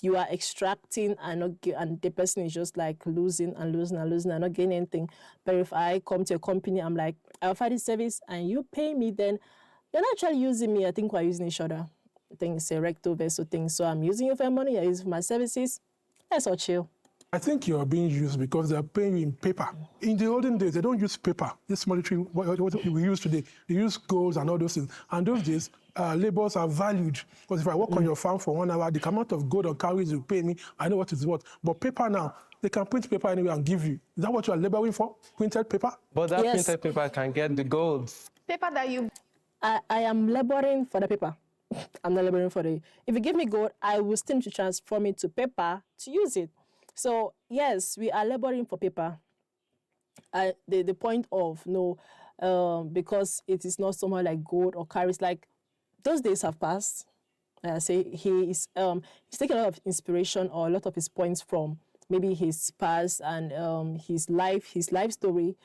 you are extracting and and the person is just like losing and not getting anything. But if I come to a company, I'm like, I offer this service and you pay me, then you're not actually using me. I think we're using each other. I think it's a recto verso thing. So I'm using you for money, you're using for my services. Let's all chill. I think you're being used because they're paying you in paper. In the olden days, they don't use paper. This monetary, what we use today, they use golds and all those things. And those days, labors are valued. Because if I work on your farm for 1 hour, the amount of gold or calories you pay me, I know what it's worth. But paper now, they can print paper anywhere and give you. Is that what you are laboring for? Printed paper? But that printed paper can get the golds. Paper that you... I am laboring for the paper. I'm not laboring for the... If you give me gold, I will still need to transform it to paper to use it. So, yes, we are laboring for paper. The point of, because it is not someone like gold or carries, like, those days have passed. I say he's taking a lot of inspiration or a lot of his points from maybe his past and his life story.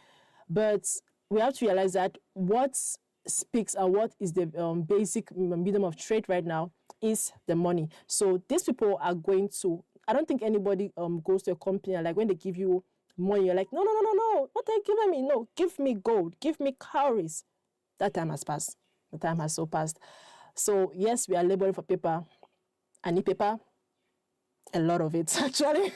But we have to realize that what speaks and what is the basic medium of trade right now is the money. So these people are going to... I don't think anybody goes to a company and like when they give you money, you're like, no, what are you giving me? No, give me gold, give me calories. That time has passed. The time has so passed. So yes, we are laboring for paper. I need paper. A lot of it, actually.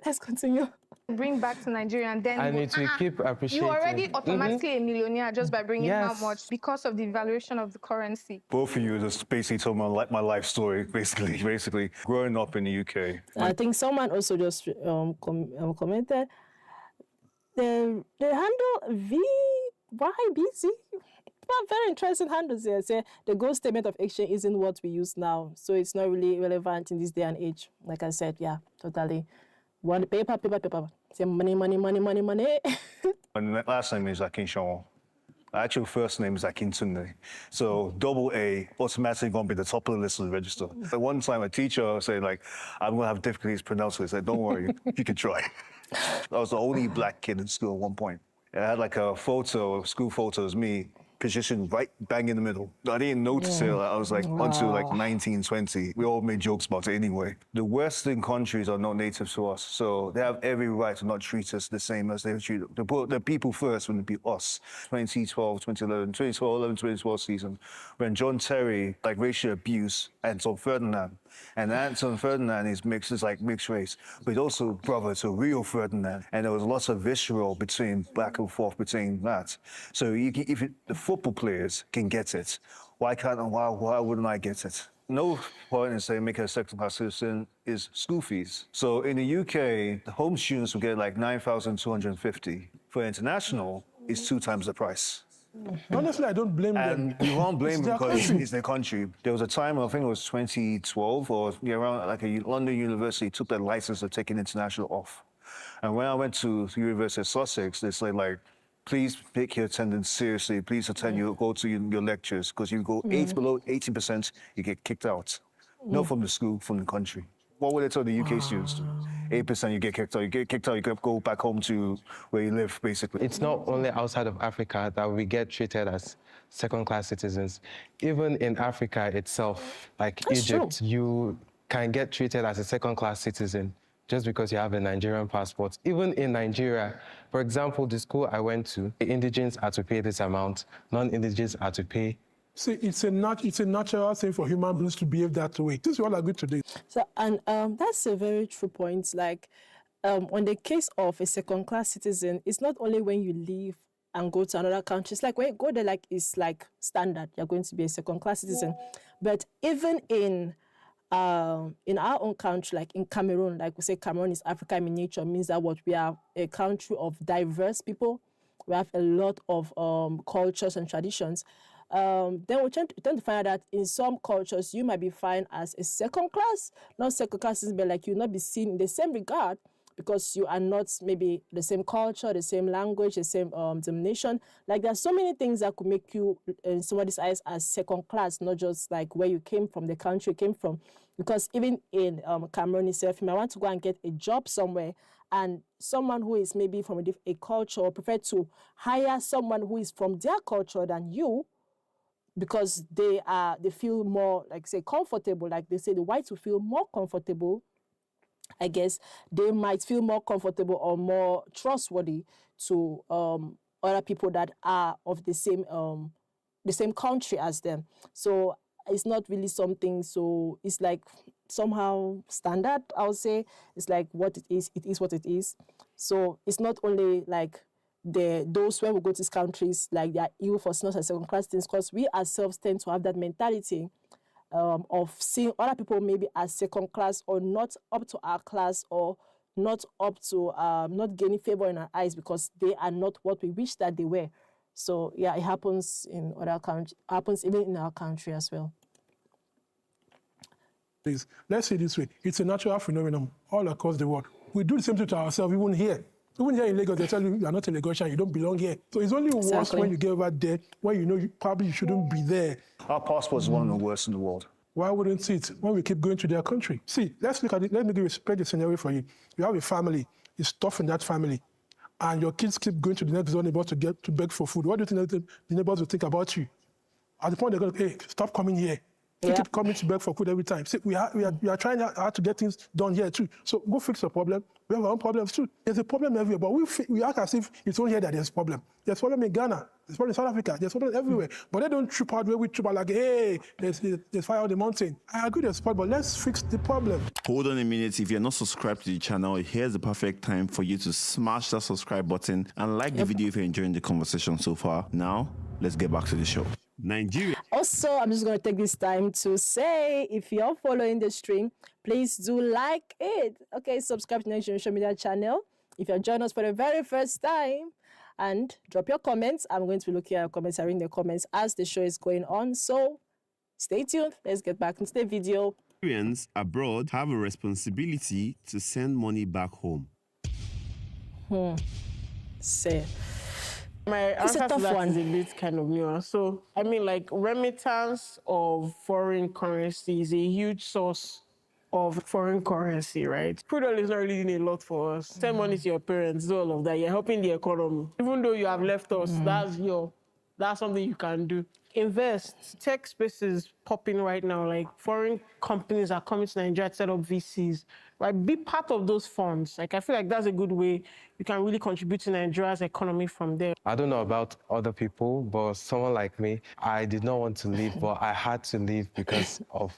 Let's continue. Bring back to Nigeria and then... I need to keep appreciating. You're already automatically a millionaire just by bringing how much because of the valuation of the currency. Both of you just basically told my life story, basically. Growing up in the UK. I think someone also just commented, the handle VYBC, very interesting handles here. Say the gold statement of exchange isn't what we use now, so it's not really relevant in this day and age. Like I said, yeah, totally. One paper. Say money. And the last name is Akinshaw. My actual first name is Akintunde. So double A automatically going to be the top of the list of the register. At one time, a teacher said, like, I'm going to have difficulties pronouncing it. I said, don't worry, you can try. I was the only black kid in school at one point. I had like a photo, school photo of me, positioned right bang in the middle. I didn't notice it. I was like until like 19, 20. We all made jokes about it anyway. The Western countries are not native to us, so they have every right to not treat us the same as they treat the people first when it be us. 2012 season, when John Terry like racial abuse Anton Ferdinand. And Anton Ferdinand is mixed race, but he's also brother to Rio Ferdinand. And there was lots of visceral between back and forth between that. So if the football players can get it, why wouldn't I get it? No point in saying make a second-class citizen is school fees. So in the UK, the home students will get like 9,250. For international, it's 2 times the price. Honestly, I don't blame them. And you won't blame them because country. it's their country. There was a time, I think it was 2012, or around like a London university took their license of taking international off. And when I went to the University of Sussex, they said like, please take your attendance seriously. Please go to your lectures, because you go below 80%, you get kicked out. Not from the school, from the country. What would they tell the UK students? 8% you get kicked out. You get kicked out, you go back home to where you live, basically. It's not only outside of Africa that we get treated as second-class citizens. Even in Africa itself, like Egypt, you can get treated as a second-class citizen just because you have a Nigerian passport. Even in Nigeria, for example, the school I went to, the indigents are to pay this amount, non-indigents are to pay. See, it's a natural thing for human beings to behave that way. This is what I agree today. So, and that's a very true point. Like, on the case of a second-class citizen, it's not only when you leave and go to another country. It's like when you go there, like it's like standard. You're going to be a second-class citizen. But even in our own country, like in Cameroon, like we say, Cameroon is Africa in miniature, means that what we are a country of diverse people. We have a lot of cultures and traditions. then we tend to find out that in some cultures, you might be fine as a second class. Not second class, but like you'll not be seen in the same regard because you are not maybe the same culture, the same language, the same denomination. Like there's so many things that could make you in somebody's eyes as second class, not just like where you came from, the country you came from. Because even in Cameroon itself, you might want to go and get a job somewhere, and someone who is maybe from a culture prefer to hire someone who is from their culture than you, because they feel more, like, say, comfortable. Like they say the whites will feel more comfortable, I guess. They might feel more comfortable or more trustworthy to other people that are of the same country as them. So it's not really something, so it's like somehow standard, I would say. It's like what it is what it is. So it's not only like those when we go to these countries, like they are ill for us as second class things, because we ourselves tend to have that mentality of seeing other people maybe as second class or not up to our class, or not up to not gaining favor in our eyes because they are not what we wish that they were. So yeah, it happens in other countries, happens even in our country as well. Please, let's say it this way. It's a natural phenomenon all across the world. We do the same thing to ourselves, even here. Even here in Lagos, they tell you are not a Lagosian, you don't belong here. So it's only worse when you get over there, when you know you probably shouldn't be there. Our passport is one of the worst in the world. Why wouldn't it when we keep going to their country? See, let's look at it. Let me spread the scenario for you. You have a family, it's tough in that family, and your kids keep going to the next door neighbor to beg for food. What do you think the neighbors will think about you? At the point they're going, hey, stop coming here. You keep coming to beg for food every time. See, we are trying hard to get things done here too. So go fix the problem. We have our own problems too. There's a problem everywhere, but we act as if it's only here that there's a problem. There's a problem in Ghana. There's a problem in South Africa. There's a problem everywhere. But they don't trip out where we trip out like, hey, there's fire on the mountain. I agree there's a problem, but let's fix the problem. Hold on a minute. If you're not subscribed to the channel, here's the perfect time for you to smash that subscribe button and like the video if you're enjoying the conversation so far. Now, let's get back to the show. Nigeria. Also, I'm just going to take this time to say, if you're following the stream, please do like it. Okay, subscribe to the Nigerian Social Media channel. If you're joining us for the very first time, and drop your comments. I'm going to be looking at your comments and reading the comments as the show is going on. So stay tuned. Let's get back into the video. Nigerians abroad have a responsibility to send money back home. Say. My answer to that is a bit kind of nuanced. So, I mean, like, remittance of foreign currency is a huge source of foreign currency, right? Crude oil is not really doing a lot for us. Send money to your parents, do all of that. You're helping the economy. Even though you have left us, that's something you can do. Invest. Tech space is popping right now. Like, foreign companies are coming to Nigeria to set up VCs. Right? Be part of those funds. Like, I feel like that's a good way you can really contribute to Nigeria's economy from there. I don't know about other people, but someone like me, I did not want to leave, but I had to leave because of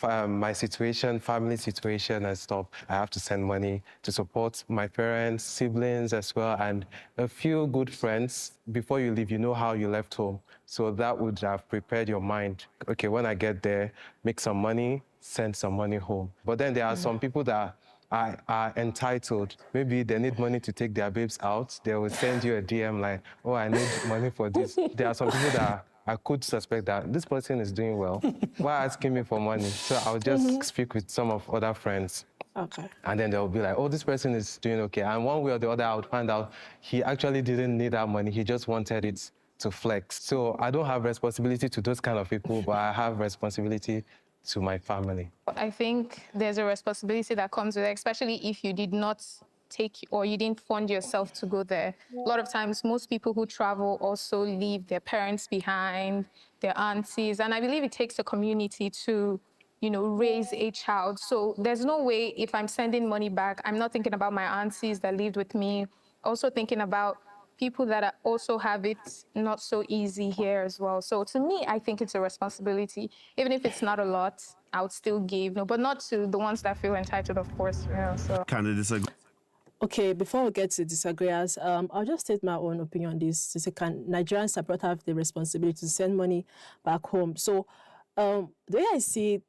my situation, family situation and stuff. I have to send money to support my parents, siblings as well, and a few good friends. Before you leave, you know how you left home. So that would have prepared your mind. Okay, when I get there, make some money, send some money home. But then there are some people that are entitled. Maybe they need money to take their babes out. They will send you a DM like, oh, I need money for this. There are some people that I could suspect that this person is doing well. Why asking me for money? So I'll just speak with some of other friends. Okay. And then they'll be like, oh, this person is doing okay. And one way or the other, I would find out he actually didn't need that money. He just wanted it to flex. So I don't have responsibility to those kind of people, but I have responsibility to my family. I think there's a responsibility that comes with it, especially if you did not take or you didn't fund yourself to go there. A lot of times, most people who travel also leave their parents behind, their aunties, and I believe it takes a community to, you know, raise a child. So there's no way if I'm sending money back, I'm not thinking about my aunties that lived with me, also thinking about people that also have it not so easy here as well. So to me, I think it's a responsibility. Even if it's not a lot, I would still give, but not to the ones that feel entitled, of course. You know, so. Kind of disagree. Okay, before we get to disagreeers, I'll just state my own opinion on this. To say, can Nigerians abroad have the responsibility to send money back home? So the way I see it,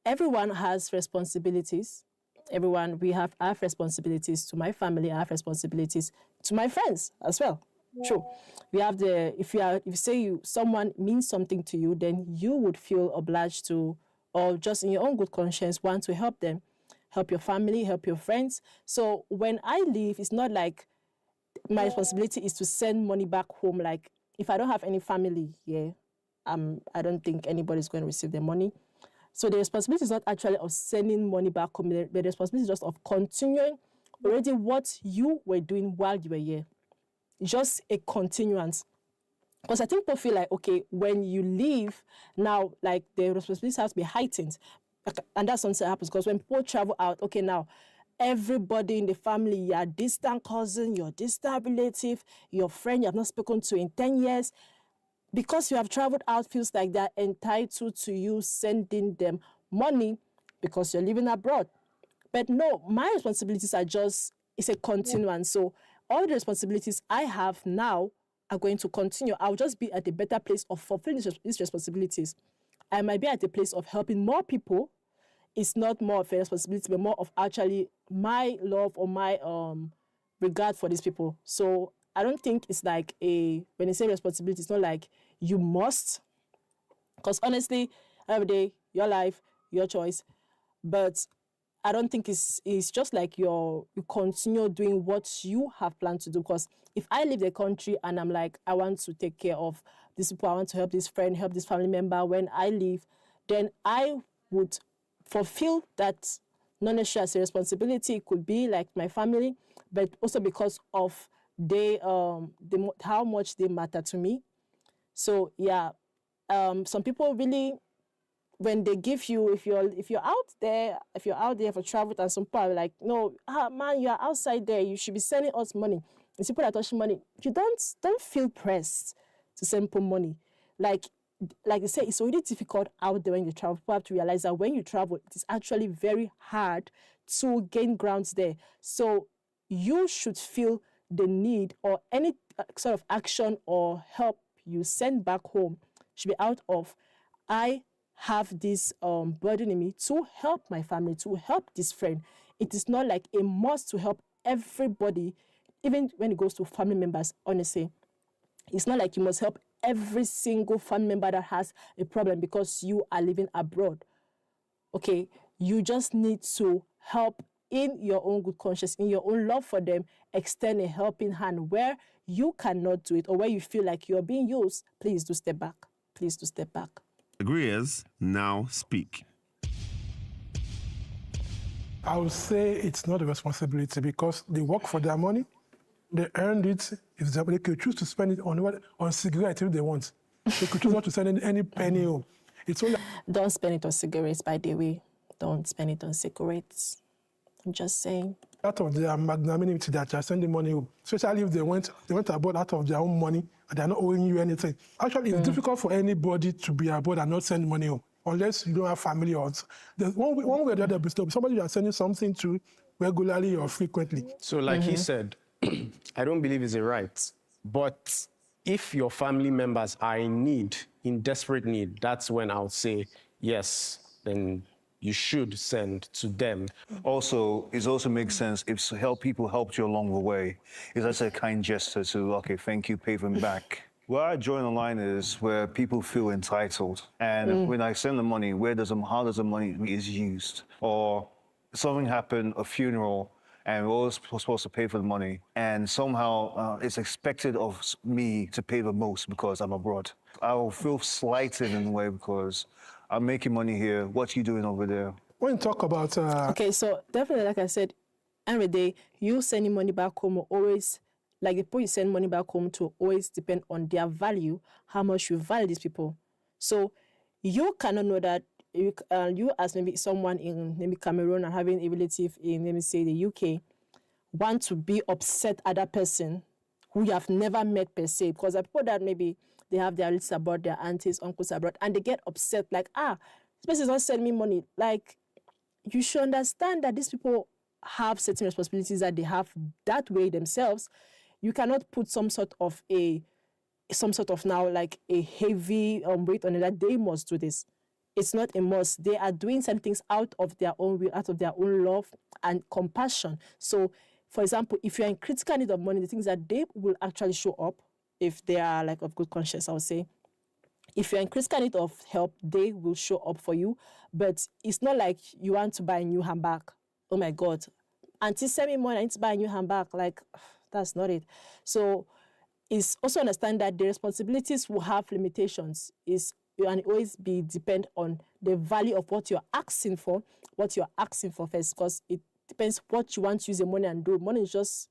everyone has responsibilities. We have responsibilities to my family, I have responsibilities to my friends as well. True. We have the if you say someone means something to you, then you would feel obliged to, or just in your own good conscience, want to help them, help your family, help your friends. So when I leave, it's not like my responsibility is to send money back home. Like if I don't have any family here, I don't think anybody's going to receive their money. So the responsibility is not actually of sending money back home. The responsibility is just of continuing already what you were doing while you were here. Just a continuance. Because I think people feel like, okay, when you leave, now, like, the responsibility has to be heightened. And that's something that happens because when people travel out, okay, now, everybody in the family, your distant cousin, your distant relative, your friend you have not spoken to in 10 years, because you have traveled out, feels like they're entitled to you sending them money because you're living abroad. But no, my responsibilities are just, it's a continuance. So all the responsibilities I have now are going to continue. I'll just be at a better place of fulfilling these responsibilities. I might be at a place of helping more people. It's not more of a responsibility, but more of actually my love or my regard for these people. So I don't think it's like when you say responsibility, it's not like you must. Because honestly, every day, your life, your choice. But I don't think it's just like you continue doing what you have planned to do. Because if I leave the country and I'm like, I want to take care of these people, I want to help this friend, help this family member when I leave, then I would fulfill that not necessarily as a responsibility. It could be like my family, but also because of how much they matter to me. So yeah, some people really, when they give you, if you're out there for travel, and some people are like, no, man, you're outside there, you should be sending us money. And people are touching money. You don't feel pressed to send people money. Like they say, it's already difficult out there when you travel. People have to realize that when you travel, it is actually very hard to gain grounds there. So you should feel the need, or any sort of action or help you send back home should be out of, I have this burden in me to help my family, to help this friend. It is not like a must to help everybody, even when it goes to family members, honestly. It's not like you must help every single family member that has a problem because you are living abroad. Okay, you just need to help in your own good conscience, in your own love for them, extend a helping hand where you cannot do it or where you feel like you're being used. Please do step back. Please do step back. Agreeers, now speak. I would say it's not a responsibility because they work for their money, they earned it. If they could choose to spend it on cigarettes if they want. They could choose not to send any penny home. It's only. Don't spend it on cigarettes, by the way. Don't spend it on cigarettes. I'm just saying. Out of their magnanimity that you're sending money home, especially if they went abroad out of their own money and they're not owing you anything. Actually, it's difficult for anybody to be abroad and not send money home, unless you don't have family or there's one way or the other. Somebody you are sending something to regularly or frequently. So like he said, I don't believe it's a right. But if your family members are in need, in desperate need, that's when I'll say, yes, then you should send to them. Also, it also makes sense if people helped you along the way. It's just a kind gesture to, okay, thank you, pay them back. Where I join the line is where people feel entitled. And when I send the money, how does the money is used? Or something happened, a funeral, and we're all supposed to pay for the money. And somehow it's expected of me to pay the most because I'm abroad. I will feel slighted in a way because I'm making money here. What are you doing over there? When you talk about... Okay, so definitely, like I said, every day, you sending money back home will always, like the people you send money back home to, always depend on their value, how much you value these people. So you cannot know that you as maybe someone in maybe Cameroon and having a relative in, let me say, the UK, want to be upset at that person who you have never met per se, because there are people that maybe they have their relatives abroad, their aunties, uncles abroad, and they get upset like, this person is not sending me money. Like, you should understand that these people have certain responsibilities that they have that way themselves. You cannot put some sort of now like a heavy weight on it that they must do this. It's not a must. They are doing some things out of their own will, out of their own love and compassion. So for example, if you're in critical need of money, the things that they will actually show up if they are like of good conscience, I would say. If you're in critical need of help, they will show up for you. But it's not like you want to buy a new handbag. Oh my God. Auntie, send me money, I need to buy a new handbag. Like, that's not it. So it's also understand that the responsibilities will have limitations. And always be depend on the value of what you're asking for first, because it depends what you want to use the money and do. Money is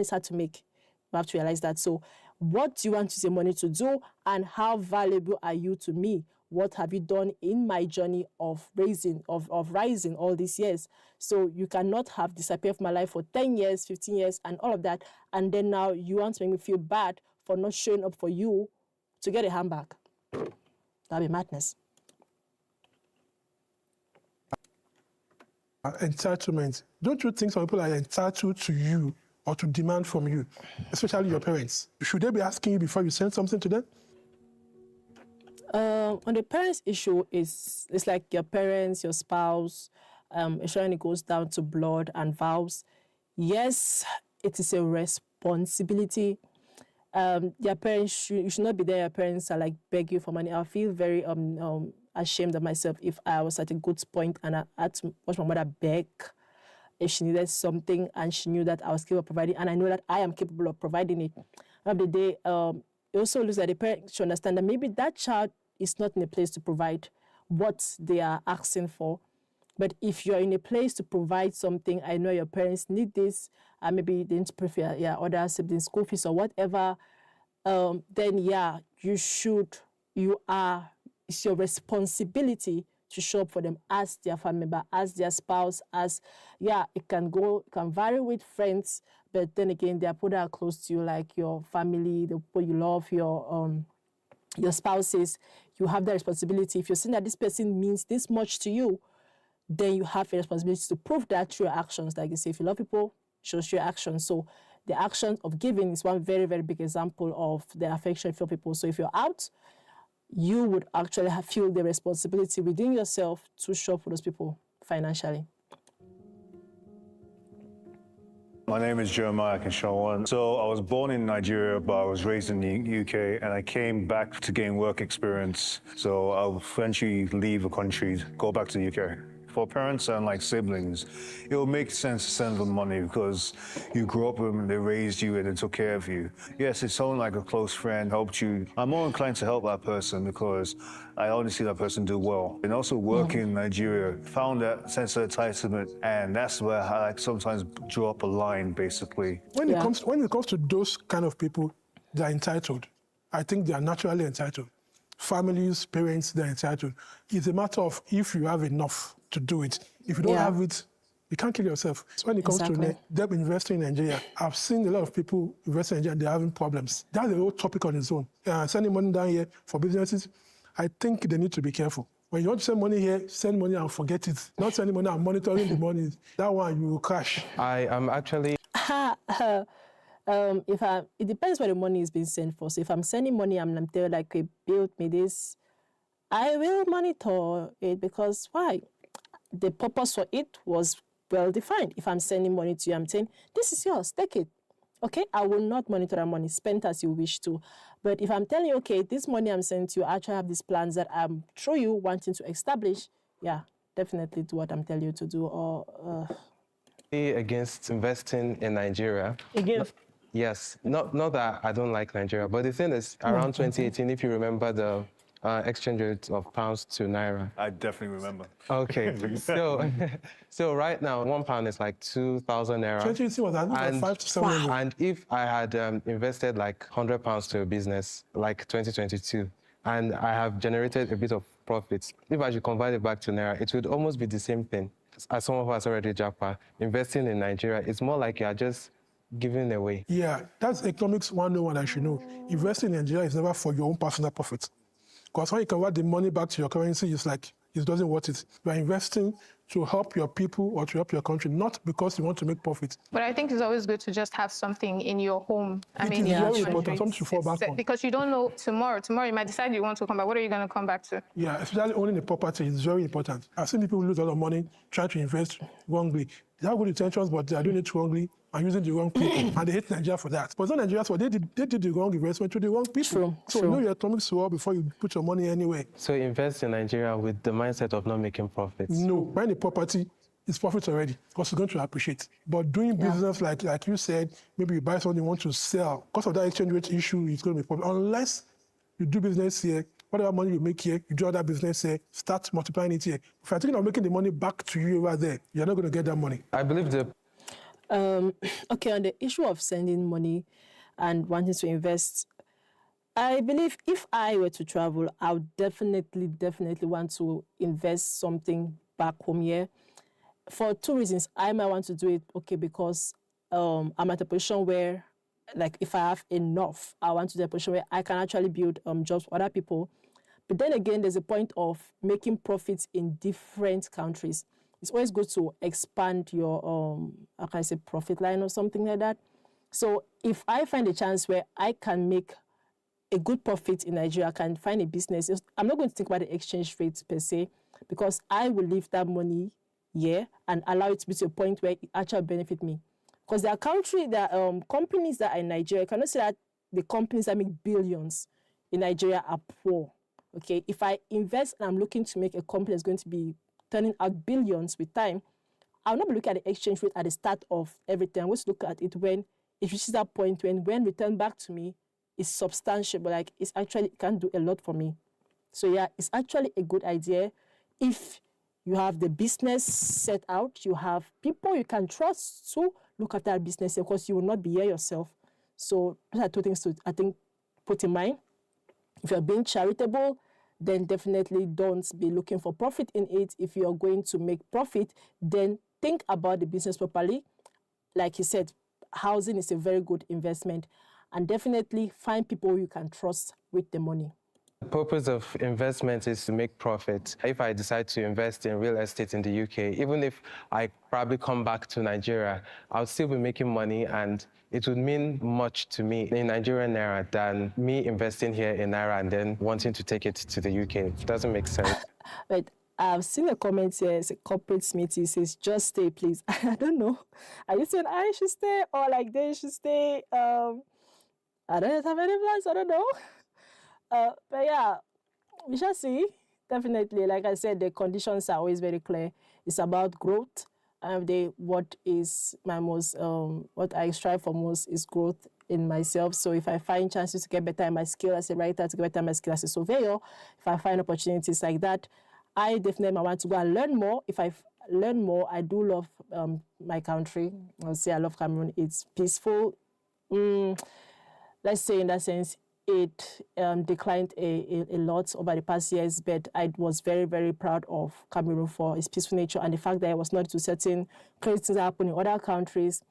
hard to make. You have to realize that. So what do you want to use the money to do, and how valuable are you to me? What have you done in my journey of rising all these years? So you cannot have disappeared from my life for 10 years, 15 years, and all of that, and then now you want to make me feel bad for not showing up for you to get a handbag. That'd be madness. Entitlement. Don't you think some people are entitled to you or to demand from you, especially your parents? Should they be asking you before you send something to them? On the parents' issue, it's like your parents, your spouse, ensuring it goes down to blood and vows. Yes, it is a responsibility. Your parents, you should not be there. Your parents are like beg you for money. I feel very ashamed of myself if I was at a good point and I had to watch my mother beg if she needed something and she knew that I was capable of providing, and I know that I am capable of providing it. End of the day, it also looks like the parents should understand that maybe that child is not in a place to provide what they are asking for. But if you're in a place to provide something, I know your parents need this, maybe they need to pay for your other siblings' school fees or whatever, then yeah, it's your responsibility to show up for them as their family member, as their spouse, it can vary with friends, but then again, there are people that are close to you, like your family, the people you love, your spouses. You have the responsibility. If you're seeing that this person means this much to you, then you have a responsibility to prove that through your actions. Like you say, if you love people, show your actions. So the action of giving is one very, very big example of the affection for people. So if you're out, you would actually feel the responsibility within yourself to show up for those people financially. My name is Jeremiah Kishawan. So I was born in Nigeria, but I was raised in the UK, and I came back to gain work experience. So I'll eventually leave the country, go back to the UK. For parents and like siblings, it will make sense to send them money because you grew up with them, they raised you and they took care of you. Yes, it's someone like a close friend helped you. I'm more inclined to help that person because I only see that person do well. And also working in Nigeria, found that sense of entitlement, and that's where I like sometimes draw up a line, basically. When it comes to those kind of people, they're entitled. I think they are naturally entitled. Families, parents, they're entitled. It's a matter of if you have enough to do it. If you don't have it, you can't kill yourself. So when it comes to them investing in Nigeria, I've seen a lot of people invest in Nigeria and they're having problems. That's a whole topic on its own. Sending money down here for businesses, I think they need to be careful. When you want to send money here, send money and forget it. Not sending money and monitoring the money. That one, you will crash. I am actually... it depends where the money is being sent for. So if I'm sending money, I'm telling like, okay, build me this, I will monitor it because why? The purpose for it was well defined. If I'm sending money to you, I'm saying, this is yours, take it. Okay, I will not monitor that money, spend as you wish to. But if I'm telling you, okay, this money I'm sending to you, I actually have these plans that I'm through you wanting to establish, yeah, definitely do what I'm telling you to do. Or against investing in Nigeria. Against? Yes, not that I don't like Nigeria, but the thing is, around 2018, if you remember the exchange rate of pounds to naira. I definitely remember. Okay, so right now, £1 is like 2,000 naira. 2018 was like 5 to 7 million. And if I had invested like £100 to a business, like 2022, and I have generated a bit of profits, if I should convert it back to naira, it would almost be the same thing. As some of us already Japa, investing in Nigeria, it's more like you are just giving away. Yeah, that's economics 101 I should know. Investing in Nigeria is never for your own personal profit. Because when you convert the money back to your currency, it's like, it doesn't worth it. You are investing to help your people or to help your country, not because you want to make profit. But I think it's always good to just have something in your home. It is very important, something to fall back on. Because you don't know tomorrow you might decide you want to come back. What are you going to come back to? Yeah, especially owning a property is very important. I've seen people lose a lot of money trying to invest wrongly. They have good intentions, but they are doing it wrongly and using the wrong people, and they hate Nigeria for that. But it's not Nigeria's fault. They did the wrong investment to the wrong people. True, So true. know your economics well before you put your money anywhere. So invest in Nigeria with the mindset of not making profits. No, buying a property is profit already because it's going to appreciate. But doing business like you said, maybe you buy something you want to sell, because of that exchange rate issue, it's going to be profit. Unless you do business here, whatever money you make here, you do other business here, start multiplying it here. If you're thinking of making the money back to you over there, you're not going to get that money. I believe the Okay, on the issue of sending money and wanting to invest, I believe if I were to travel, I would definitely want to invest something back home here. For two reasons. I might want to do it, okay, because I'm at a position where, like, if I have enough, I want to do a position where I can actually build jobs for other people. But then again, there's a point of making profits in different countries. It's always good to expand your, how can I say, profit line or something like that. So if I find a chance where I can make a good profit in Nigeria, I can find a business. I'm not going to think about the exchange rate per se, because I will leave that money here and allow it to be to a point where it actually benefit me. Because there are companies that are in Nigeria. I cannot say that the companies that make billions in Nigeria are poor. Okay, if I invest and I'm looking to make a company that's going to be turning out billions with time, I'll not be looking at the exchange rate at the start of everything. I'm going to look at it when it reaches that point when returned back to me is substantial, but like it can do a lot for me. So yeah, it's actually a good idea if you have the business set out, you have people you can trust to look at that business, because you will not be here yourself. So those are two things to, I think, put in mind. If you're being charitable, then definitely don't be looking for profit in it. If you're going to make profit, then think about the business properly. Like you said, housing is a very good investment, and definitely find people you can trust with the money. The purpose of investment is to make profit. If I decide to invest in real estate in the UK, even if I probably come back to Nigeria, I'll still be making money, and it would mean much to me in Nigerian Naira than me investing here in Naira and then wanting to take it to the UK. It doesn't make sense. But I've seen a comment here, it's a corporate Smithy, says, just stay, please. I don't know. Are you saying I should stay or like they should stay? I don't have any plans, I don't know. But yeah, we shall see. Definitely, like I said, the conditions are always very clear. It's about growth. What I strive for most is growth in myself. So if I find chances to get better in my skill as a writer, to get better in my skill as a surveyor, if I find opportunities like that, I definitely want to go and learn more. If I learn more, I do love my country. I'll say I love Cameroon. It's peaceful. Let's say in that sense, it declined a lot over the past years, but I was very, very proud of Cameroon for its peaceful nature and the fact that it was not to certain crazy things that happen in other countries.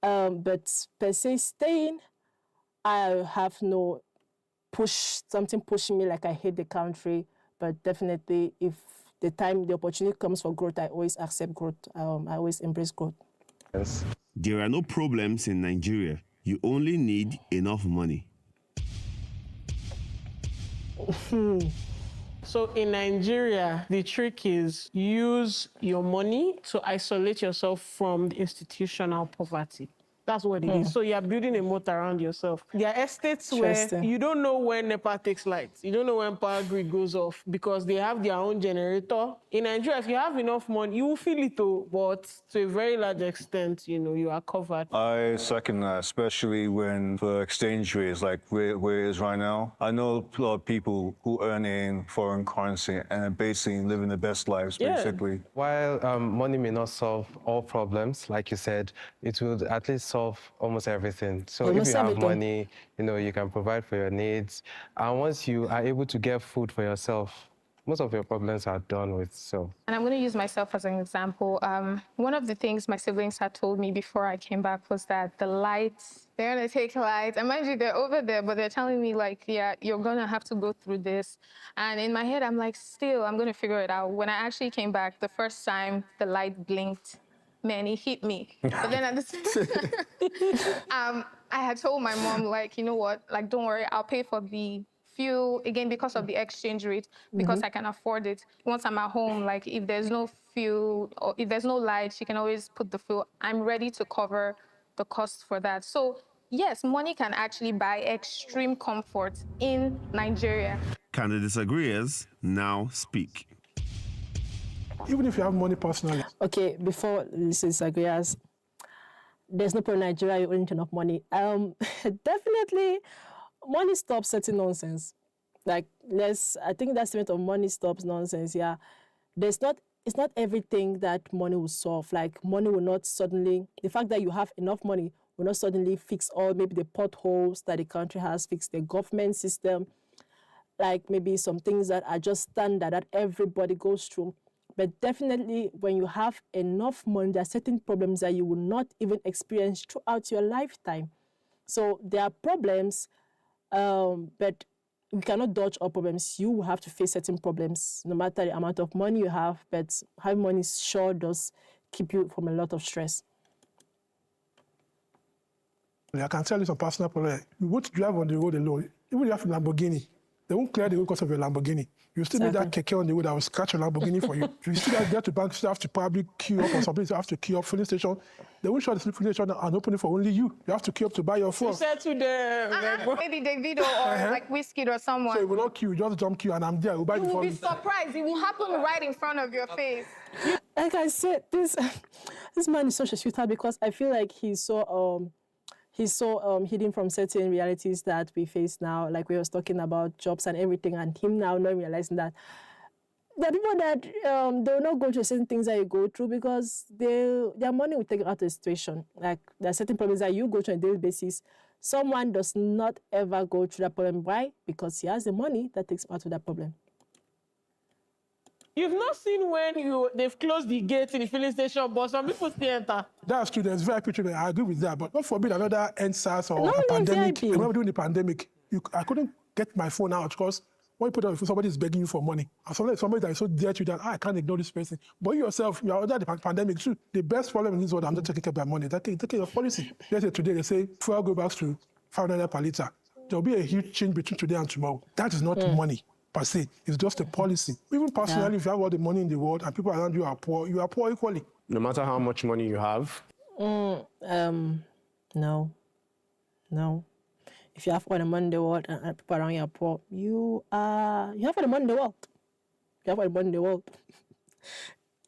But per se, staying, I have no something pushing me like I hate the country. But definitely, if the opportunity comes for growth, I always accept growth. I always embrace growth. Yes. There are no problems in Nigeria. You only need enough money. So in Nigeria, the trick is use your money to isolate yourself from the institutional poverty. That's what it is. So you're building a moat around yourself. There are estates where you don't know when NEPA takes light. You don't know when power grid goes off because they have their own generator. In Nigeria, if you have enough money, you will feel it too, but to a very large extent, you are covered. I second that, especially when the exchange rate is like where it is right now. I know a lot of people who earn in foreign currency and are basically living the best lives, basically. While money may not solve all problems, like you said, it will at least solve almost everything. So if you have money, you can provide for your needs. And once you are able to get food for yourself, most of your problems are done with. So. And I'm going to use myself as an example. One of the things my siblings had told me before I came back was that the lights, they're going to take lights. And mind you, they're over there, but they're telling me like, yeah, you're going to have to go through this. And in my head, I'm like, still, I'm going to figure it out. When I actually came back, the first time the light blinked, man, it hit me. But then at the same time, I had told my mom, like, you know what, like, don't worry, I'll pay for the fuel, again, because of the exchange rate, because I can afford it. Once I'm at home, like if there's no fuel or if there's no light, she can always put the fuel. I'm ready to cover the cost for that. So yes, money can actually buy extreme comfort in Nigeria. Can the disagreeers now speak? Even if you have money personally. Okay, before this disagrees, there's no point in Nigeria, you earn enough money. Definitely, money stops certain nonsense. Like, I think that statement of money stops nonsense, yeah. It's not everything that money will solve. Like, money will not suddenly, the fact that you have enough money will not suddenly fix all maybe the potholes that the country has, fix the government system, like maybe some things that are just standard that everybody goes through. But definitely, when you have enough money, there are certain problems that you will not even experience throughout your lifetime. So there are problems, but we cannot dodge all problems. You will have to face certain problems, no matter the amount of money you have, but having money sure does keep you from a lot of stress. I can tell you some personal problem. You won't drive on the road alone. Even if you have a Lamborghini, they won't clear the road because of your Lamborghini. You still need that keke on the road that will scratch your Lamborghini for you. You still got to get to bank, you still have to probably queue up or something. You have to queue up filling station. They won't show the filling station and open it for only you. You have to queue up to buy your fuel. You said to the... Maybe Davido or like Whiskey or someone. So you will not queue, you just jump queue and I'm there. We'll buy You the will be fuel. surprised. It will happen right in front of your face. Like I said, this man is such a sweetheart because I feel like he's so hidden from certain realities that we face now. Like we was talking about jobs and everything, and him now not realizing that there are people that they will not go through certain things that you go through because their money will take you out of the situation. Like there are certain problems that you go through on a daily basis. Someone does not ever go through that problem. Why? Because he has the money that takes him out of that problem. You've not seen when they've closed the gate in the filling station, but some people still enter. That's true. There's VIP treatment. I agree with that. But not forbid another NSAS or No, a pandemic. VIP. I remember during the pandemic, I couldn't get my phone out because when you put it on, somebody is begging you for money. And somebody that is so dear to you that I can't ignore this person. But you yourself, you are under the pandemic too. The best problem in this world, I'm not taking care of my money. Take care of policy. Let's say today they say fuel go back to 500 per liter. There will be a huge change between today and tomorrow. That is not money per se. It's just a policy. Even personally, if you have all the money in the world and people around you are poor equally. No matter how much money you have? No. If you have all the money in the world and people around you are poor, you have all the money in the world. You have all the money in the world.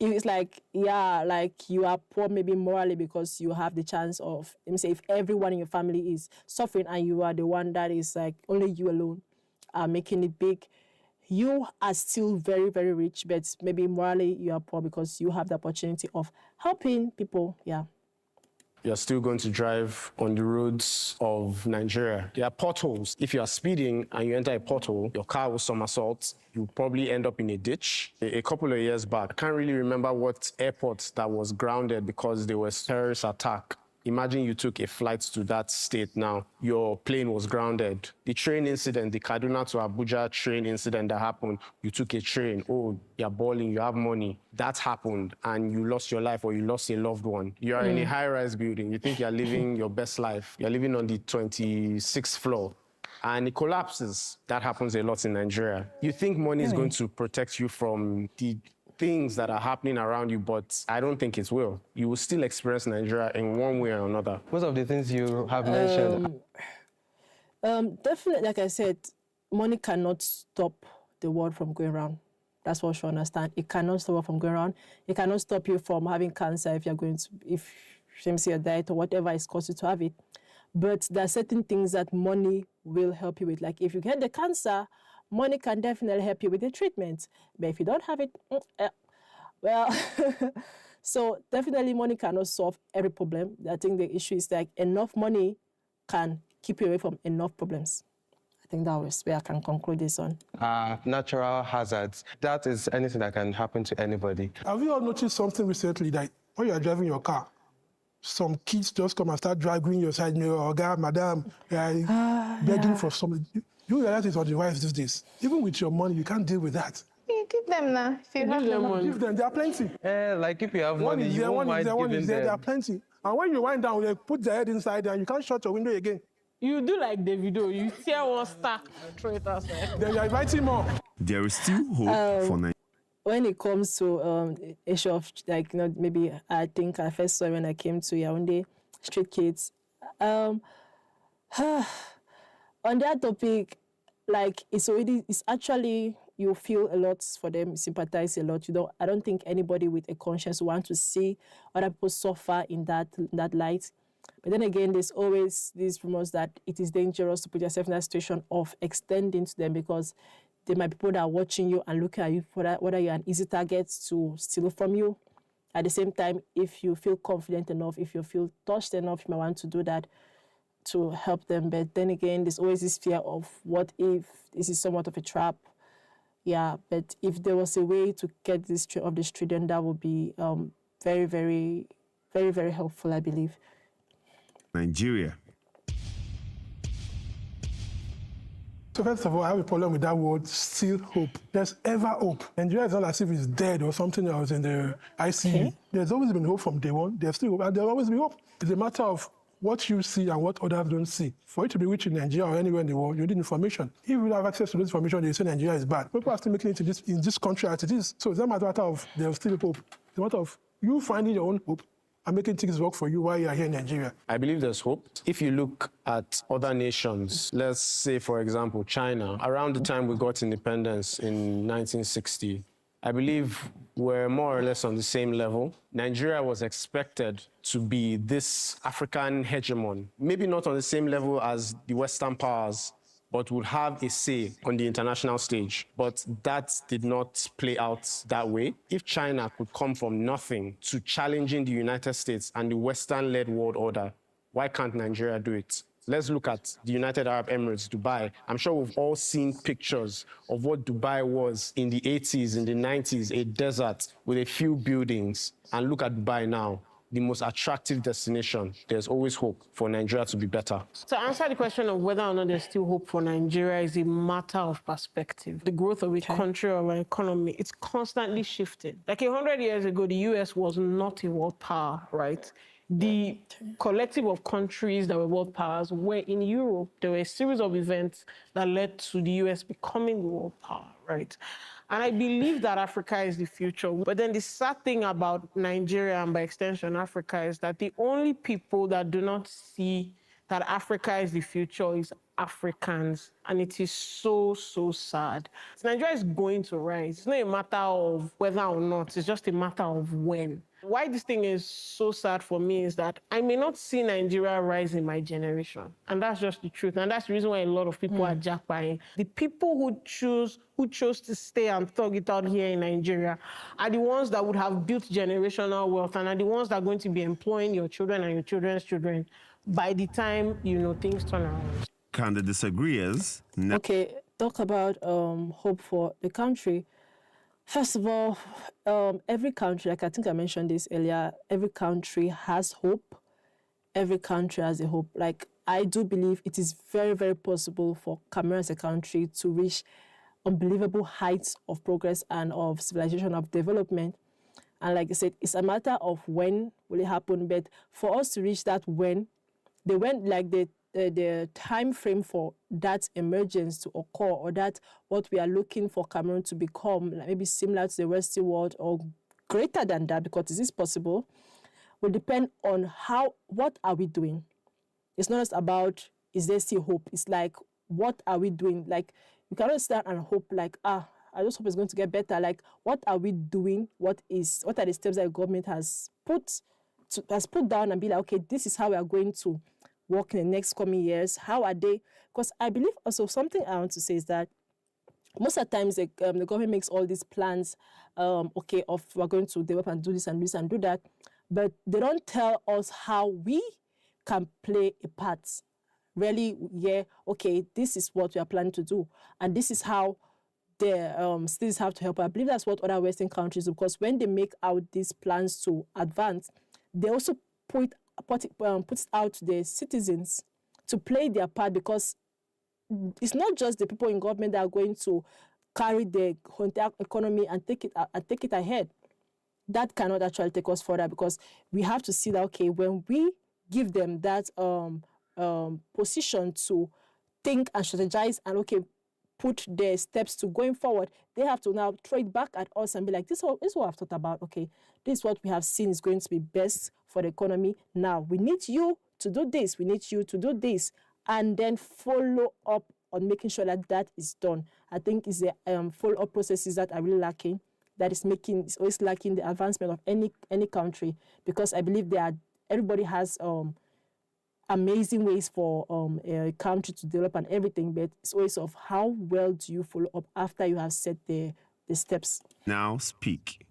It's like, yeah, like you are poor maybe morally because you have the chance of, let me say, if everyone in your family is suffering and you are the one that is like, only you alone are making it big, you are still very, very rich, but maybe morally you are poor because you have the opportunity of helping people, yeah. You're still going to drive on the roads of Nigeria. There are potholes. If you are speeding and you enter a pothole, your car will somersault. You'll probably end up in a ditch. A couple of years back, I can't really remember what airport that was grounded because there was terrorist attack. Imagine you took a flight to that state now. Your plane was grounded. The train incident, the Kaduna to Abuja train incident that happened, you took a train. Oh, you're balling, you have money. That happened and you lost your life or you lost a loved one. You are in a high-rise building. You think you're living your best life. You're living on the 26th floor. And it collapses. That happens a lot in Nigeria. You think money is going to protect you from the things that are happening around you, but I don't think it will. You will still experience Nigeria in one way or another. Most of the things you have mentioned. Definitely, like I said, money cannot stop the world from going around. That's what you should understand. It cannot stop it from going around. It cannot stop you from having cancer if your diet or whatever is caused you to have it. But there are certain things that money will help you with. Like if you get the cancer, money can definitely help you with the treatment. But if you don't have it, well, so definitely money cannot solve every problem. I think the issue is like enough money can keep you away from enough problems. I think that was where I can conclude this on. Natural hazards. That is anything that can happen to anybody. Have you all noticed something recently that when you are driving your car, some kids just come and start dragging your side mirror, or God, madam, begging for something. You realize it's on the rise these days. Even with your money, you can't deal with that. You give them now. If you have the money. Give them, there are plenty. Like if you have One money, is you there, won't one is mind there, one giving is there. There are them. plenty. And when you wind down, they put their head inside there and you can't shut your window again. You do like Davido, you tear one star, throw it outside. Then you're inviting more. There is still hope for Nigeria. When it comes to issue of like, you know, maybe I think I first saw when I came to Yaoundé, street kids. On that topic, like it's actually, you feel a lot for them, sympathize a lot. I don't think anybody with a conscience wants to see other people suffer in that light. But then again, there's always these rumors that it is dangerous to put yourself in that situation of extending to them, because there might be people that are watching you and looking at you whether you're an easy target to steal from you. At the same time, if you feel confident enough, if you feel touched enough, you might want to do that to help them. But then again, there's always this fear of what if this is somewhat of a trap. Yeah, but if there was a way to get this of the children, that would be very, very, very, very helpful, I believe. Nigeria. So first of all, I have a problem with that word, still hope. There's ever hope. Nigeria is not as if it's dead or something that was in the ICU. Okay. There's always been hope from day one. There's still hope, and there'll always be hope. It's a matter of what you see and what others don't see. For you to be rich in Nigeria or anywhere in the world, you need information. If you have access to this information, you say Nigeria is bad. People are still making it in this country as it is. So it's not a matter of there's still hope. It's a matter of you finding your own hope and making things work for you while you are here in Nigeria. I believe there's hope. If you look at other nations, let's say, for example, China, around the time we got independence in 1960, I believe we're more or less on the same level. Nigeria was expected to be this African hegemon, maybe not on the same level as the Western powers, but would have a say on the international stage. But that did not play out that way. If China could come from nothing to challenging the United States and the Western-led world order, why can't Nigeria do it? Let's look at the United Arab Emirates, Dubai. I'm sure we've all seen pictures of what Dubai was in the 80s, in the 90s, a desert with a few buildings. And look at Dubai now, the most attractive destination. There's always hope for Nigeria to be better. To answer the question of whether or not there's still hope for Nigeria is a matter of perspective. The growth of a country or an economy, it's constantly shifting. Like 100 years ago, the US was not a world power, right? The collective of countries that were world powers were in Europe. There were a series of events that led to the US becoming the world power, right? And I believe that Africa is the future. But then the sad thing about Nigeria and by extension Africa is that the only people that do not see that Africa is the future is Africans. And it is so, so sad. Nigeria is going to rise. It's not a matter of whether or not, it's just a matter of when. Why this thing is so sad for me is that I may not see Nigeria rise in my generation. And that's just the truth. And that's the reason why a lot of people are Japa. The people who chose to stay and thug it out here in Nigeria are the ones that would have built generational wealth and are the ones that are going to be employing your children and your children's children by the time, things turn around. Can the disagreeers... Okay, talk about hope for the country. First of all, every country, like I think I mentioned this earlier, every country has hope. Every country has a hope. Like, I do believe it is very, very possible for Cameroon as a country to reach unbelievable heights of progress and of civilization, of development. And like I said, it's a matter of when will it happen. But for us to reach that when, the time frame for that emergence to occur, or that what we are looking for Cameroon to become, like maybe similar to the Western world or greater than that, because this is possible, will depend on what are we doing. It's not just about, is there still hope? It's like, what are we doing? Like, you cannot stand and hope like, I just hope it's going to get better. Like, what are we doing? What are the steps that the government has put down and be like, okay, this is how we are going to work in the next coming years? How are they? Because I believe also something I want to say is that most of the times the government makes all these plans, of we're going to develop and do this and this and do that, but they don't tell us how we can play a part. Really, this is what we are planning to do, and this is how the cities have to help. I believe that's what other Western countries do, because when they make out these plans to advance, they also put out to the citizens to play their part, because it's not just the people in government that are going to carry the entire economy and take it ahead. That cannot actually take us further, because we have to see that, okay, when we give them that position to think and strategize and, okay, put their steps to going forward. They have to now throw it back at us and be like, this is what I've thought about. Okay, this is what we have seen is going to be best for the economy. Now, we need you to do this. We need you to do this. And then follow up on making sure that that is done. I think it's the follow-up processes that are really lacking. That is it's always lacking the advancement of any country, because I believe everybody has amazing ways for a country to develop and everything, but it's always of how well do you follow up after you have set the steps. Now speak.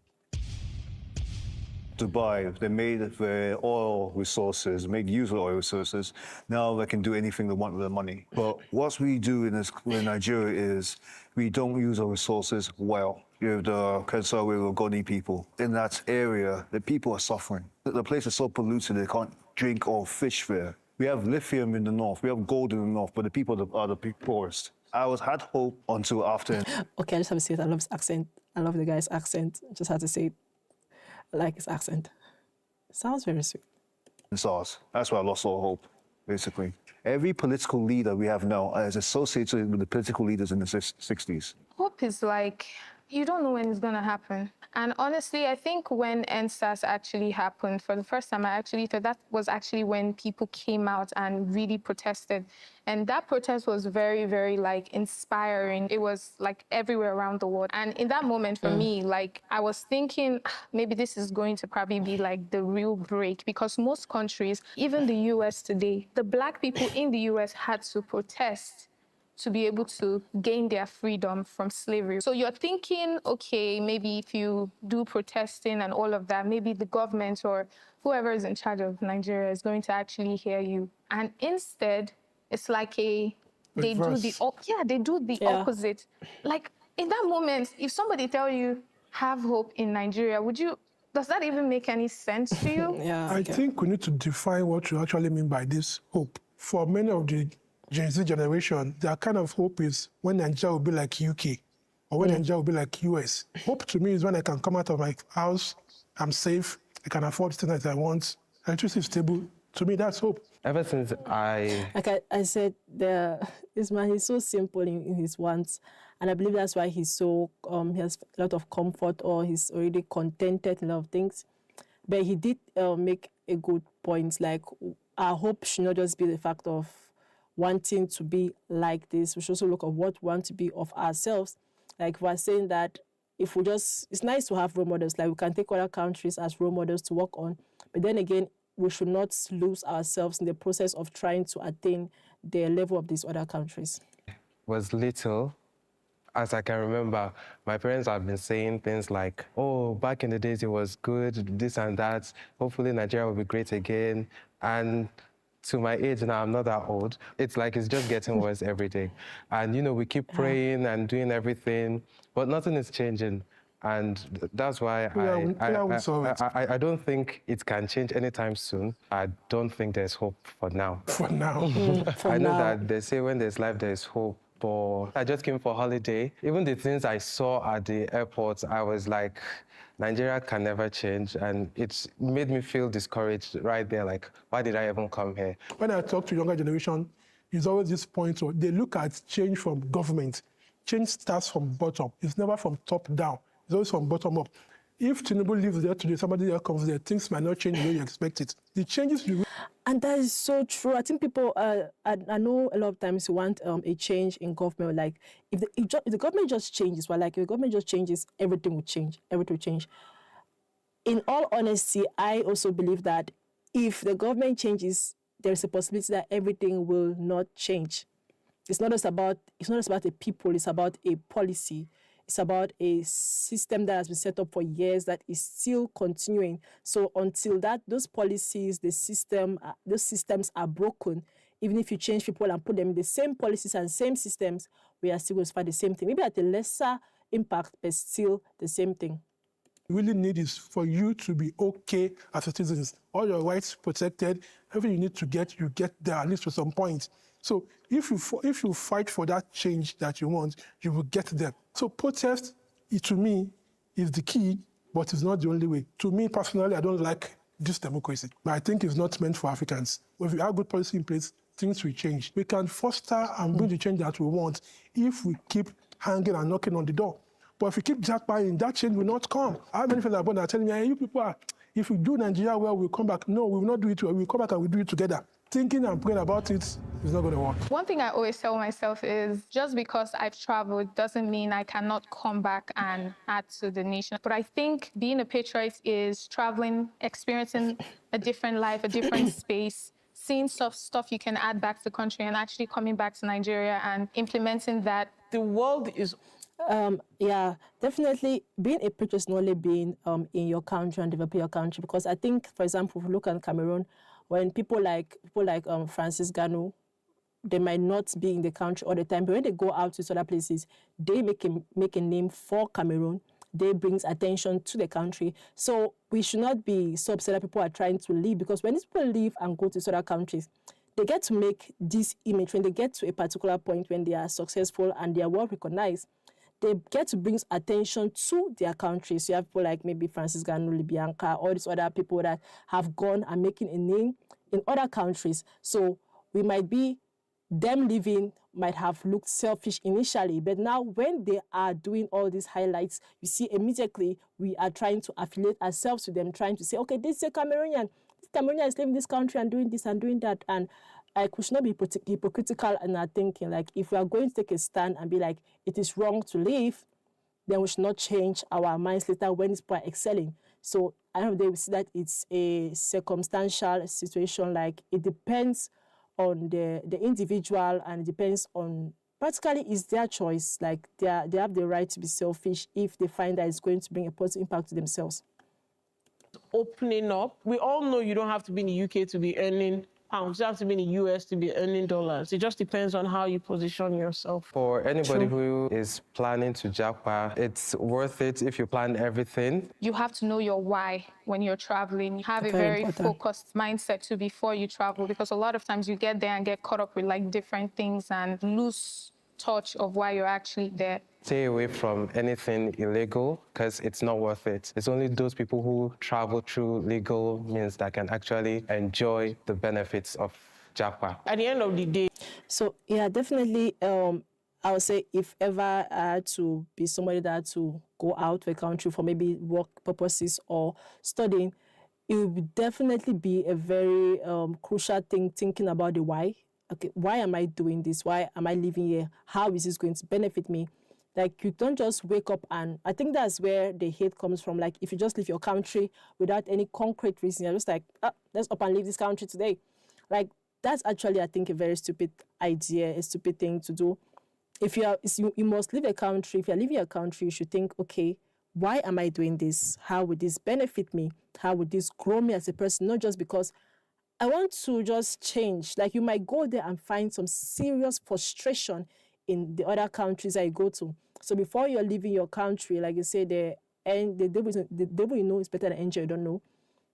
Dubai, they made the oil resources, made use of oil resources. Now they can do anything they want with their money. But what we do in Nigeria is we don't use our resources well. You have the Kansawi or Ogoni people. In that area, the people are suffering. The place is so polluted they can't drink or fish there. We have lithium in the north, we have gold in the north, but the people are the poorest. I had hope until after. Okay, I just have to say it. I love his accent. I love the guy's accent. I just had to say it. I like his accent. It sounds very sweet. It's ours. That's why I lost all hope, basically. Every political leader we have now is associated with the political leaders in the 60s. Hope is like, you don't know when it's going to happen. And honestly, I think when NSAS actually happened for the first time, I actually thought that was actually when people came out and really protested. And that protest was very, very, like, inspiring. It was, like, everywhere around the world. And in that moment, for me, like, I was thinking, maybe this is going to probably be, like, the real break. Because most countries, even the U.S. today, the Black people in the U.S. had to protest to be able to gain their freedom from slavery. So you're thinking, okay, maybe if you do protesting and all of that, maybe the government or whoever is in charge of Nigeria is going to actually hear you. And instead, it's like they do the opposite. Like, in that moment, if somebody tell you, have hope in Nigeria, does that even make any sense to you? I think we need to define what you actually mean by this hope. For many of the Gen Z generation, their kind of hope is when Nigeria will be like UK or when Nigeria will be like US. Hope to me is when I can come out of my house, I'm safe, I can afford the things that I want, electricity is stable. To me, that's hope. Ever since Like I said, this man, he's so simple in his wants. And I believe that's why he's so, he has a lot of comfort, or he's already contented in a lot of things. But he did make a good point, like our hope should not just be the fact of wanting to be like this. We should also look at what we want to be of ourselves. Like we're saying that if we just, it's nice to have role models, like we can take other countries as role models to work on. But then again, we should not lose ourselves in the process of trying to attain the level of these other countries. Was little, as I can remember, my parents have been saying things like, oh, back in the days it was good, this and that. Hopefully Nigeria will be great again. And to my age now, I'm not that old. It's like it's just getting worse every day. And, you know, we keep praying and doing everything, but nothing is changing. And that's why I don't think it can change anytime soon. I don't think there's hope for now. For now. I know that they say when there's life, there's hope. But I just came for holiday. Even the things I saw at the airport, I was like, Nigeria can never change. And it made me feel discouraged right there. Like, why did I even come here? When I talk to younger generation, it's always this point where they look at change from government. Change starts from bottom. It's never from top down. It's always from bottom up. If Tinubu lives there today, somebody else comes there, things might not change the way you expect it. The changes you... And that is so true. I think people, I know a lot of times you want a change in government. Like, if the government just changes, well, like, if the government just changes, everything will change. Everything will change. In all honesty, I also believe that if the government changes, there's a possibility that everything will not change. It's not just about the people, it's about a policy. It's about a system that has been set up for years that is still continuing. So until those policies, those systems are broken, even if you change people and put them in the same policies and same systems, we are still going to find the same thing. Maybe at a lesser impact, but still the same thing. You really need is for you to be okay as a citizen. All your rights protected, everything you need to get, you get there at least to some point. So if you fight for that change that you want, you will get there. So protest, to me, is the key, but it's not the only way. To me, personally, I don't like this democracy. But I think it's not meant for Africans. If you have good policy in place, things will change. We can foster and bring the change that we want if we keep hanging and knocking on the door. But if we keep jackpotting, that change will not come. I have many friends that are telling me, hey, you people are, if we do Nigeria well, we'll come back. No, we will not do it well. We'll come back and we'll do it together. Thinking and praying about it is not going to work. One thing I always tell myself is just because I've traveled doesn't mean I cannot come back and add to the nation. But I think being a patriot is traveling, experiencing a different life, a different space, seeing stuff you can add back to the country and actually coming back to Nigeria and implementing that. The world is Yeah, definitely being a patriot is not only being in your country and developing your country, because I think, for example, if you look at Cameroon, when people like Francis Ganu, they might not be in the country all the time, but when they go out to other places, they make a name for Cameroon. They brings attention to the country. So we should not be so upset that people are trying to leave, because when these people leave and go to other countries, they get to make this image. When they get to a particular point, when they are successful and they are well recognized, they get to bring attention to their country. So you have people like maybe Francis Ganu, Bianca, all these other people that have gone and making a name in other countries. So we might be, them leaving might have looked selfish initially, but now when they are doing all these highlights, you see immediately we are trying to affiliate ourselves with them, trying to say, okay, this is a Cameroonian. This Cameroonian is living in this country and doing this and doing that. And like, we should not be hypocritical in our thinking. Like, if we are going to take a stand and be like, it is wrong to leave, then we should not change our minds later when people are excelling. So I don't know, we see that it's a circumstantial situation. Like, it depends on the individual, and it depends on, practically it's their choice. Like, they have the right to be selfish if they find that it's going to bring a positive impact to themselves. opening up. We all know you don't have to be in the UK to be earning pounds. You have to be in the US to be earning dollars. It just depends on how you position yourself. For anybody who is planning to Japa, it's worth it if you plan everything. You have to know your why when you're traveling. You have a very focused mindset too before you travel, because a lot of times you get there and get caught up with like different things and lose touch of why you're actually there. Stay away from anything illegal because it's not worth it. It's only those people who travel through legal means that can actually enjoy the benefits of Japa. At the end of the day. So yeah, definitely, I would say if ever I had to be somebody that had to go out to a country for maybe work purposes or studying, it would definitely be a very crucial thing, thinking about the why. Okay, why am I doing this? Why am I living here? How is this going to benefit me? Like, you don't just wake up and, I think that's where the hate comes from. Like, if you just leave your country without any concrete reason, you're just like, let's up and leave this country today. Like, that's actually, I think, a very stupid idea, a stupid thing to do. If you must leave a country, if you're leaving a country, you should think, okay, why am I doing this? How would this benefit me? How would this grow me as a person? Not just because I want to just change. Like, you might go there and find some serious frustration in the other countries that you go to. So before you're leaving your country, like you say, the devil you know is better than angel you don't know.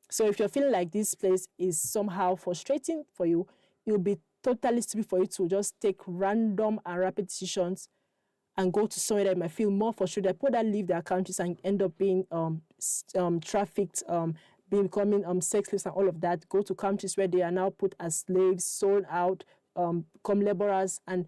So if you're feeling like this place is somehow frustrating for you, it will be totally stupid for you to just take random and rapid decisions and go to somewhere that might feel more frustrated. People that leave their countries and end up being trafficked, becoming sex slaves and all of that, go to countries where they are now put as slaves, sold out, become laborers, and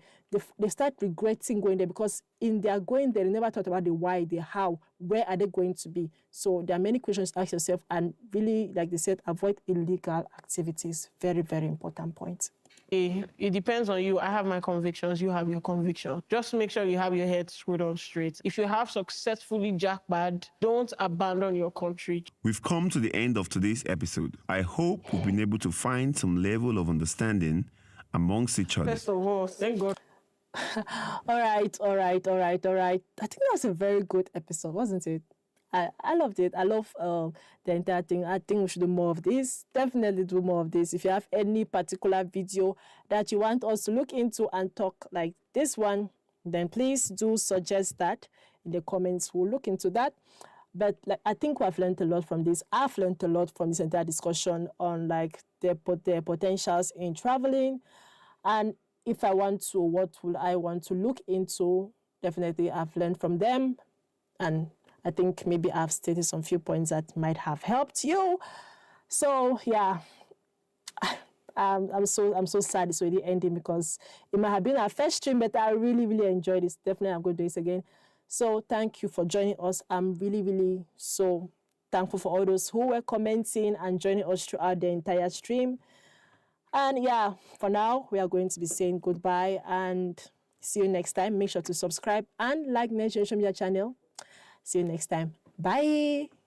they start regretting going there, because in their going there, they never thought about the why, the how, where are they going to be. So there are many questions to ask yourself, and really, like they said, avoid illegal activities. Very, very important point. It depends on you. I have my convictions, you have your convictions. Just make sure you have your head screwed on straight. If you have successfully jackpad, don't abandon your country. We've come to the end of today's episode. I hope we've been able to find some level of understanding amongst each other. First of all, thank God. All right. I think that was a very good episode, wasn't it? I loved it. I love the entire thing. I think we should do more of this. Definitely do more of this. If you have any particular video that you want us to look into and talk like this one, then please do suggest that in the comments. We'll look into that. But like, I think we've learned a lot from this. I've learned a lot from this entire discussion on like their potentials in traveling. And if I want to, what will I want to look into? Definitely I've learned from them. And I think maybe I've stated some few points that might have helped you. So yeah, I'm so sad it's already ending because it might have been our first stream, but I really, really enjoyed it. Definitely, I'm going to do this again. So thank you for joining us. I'm really, really so thankful for all those who were commenting and joining us throughout the entire stream. And yeah, for now, we are going to be saying goodbye and see you next time. Make sure to subscribe and like Next Generation Media channel. See you next time. Bye.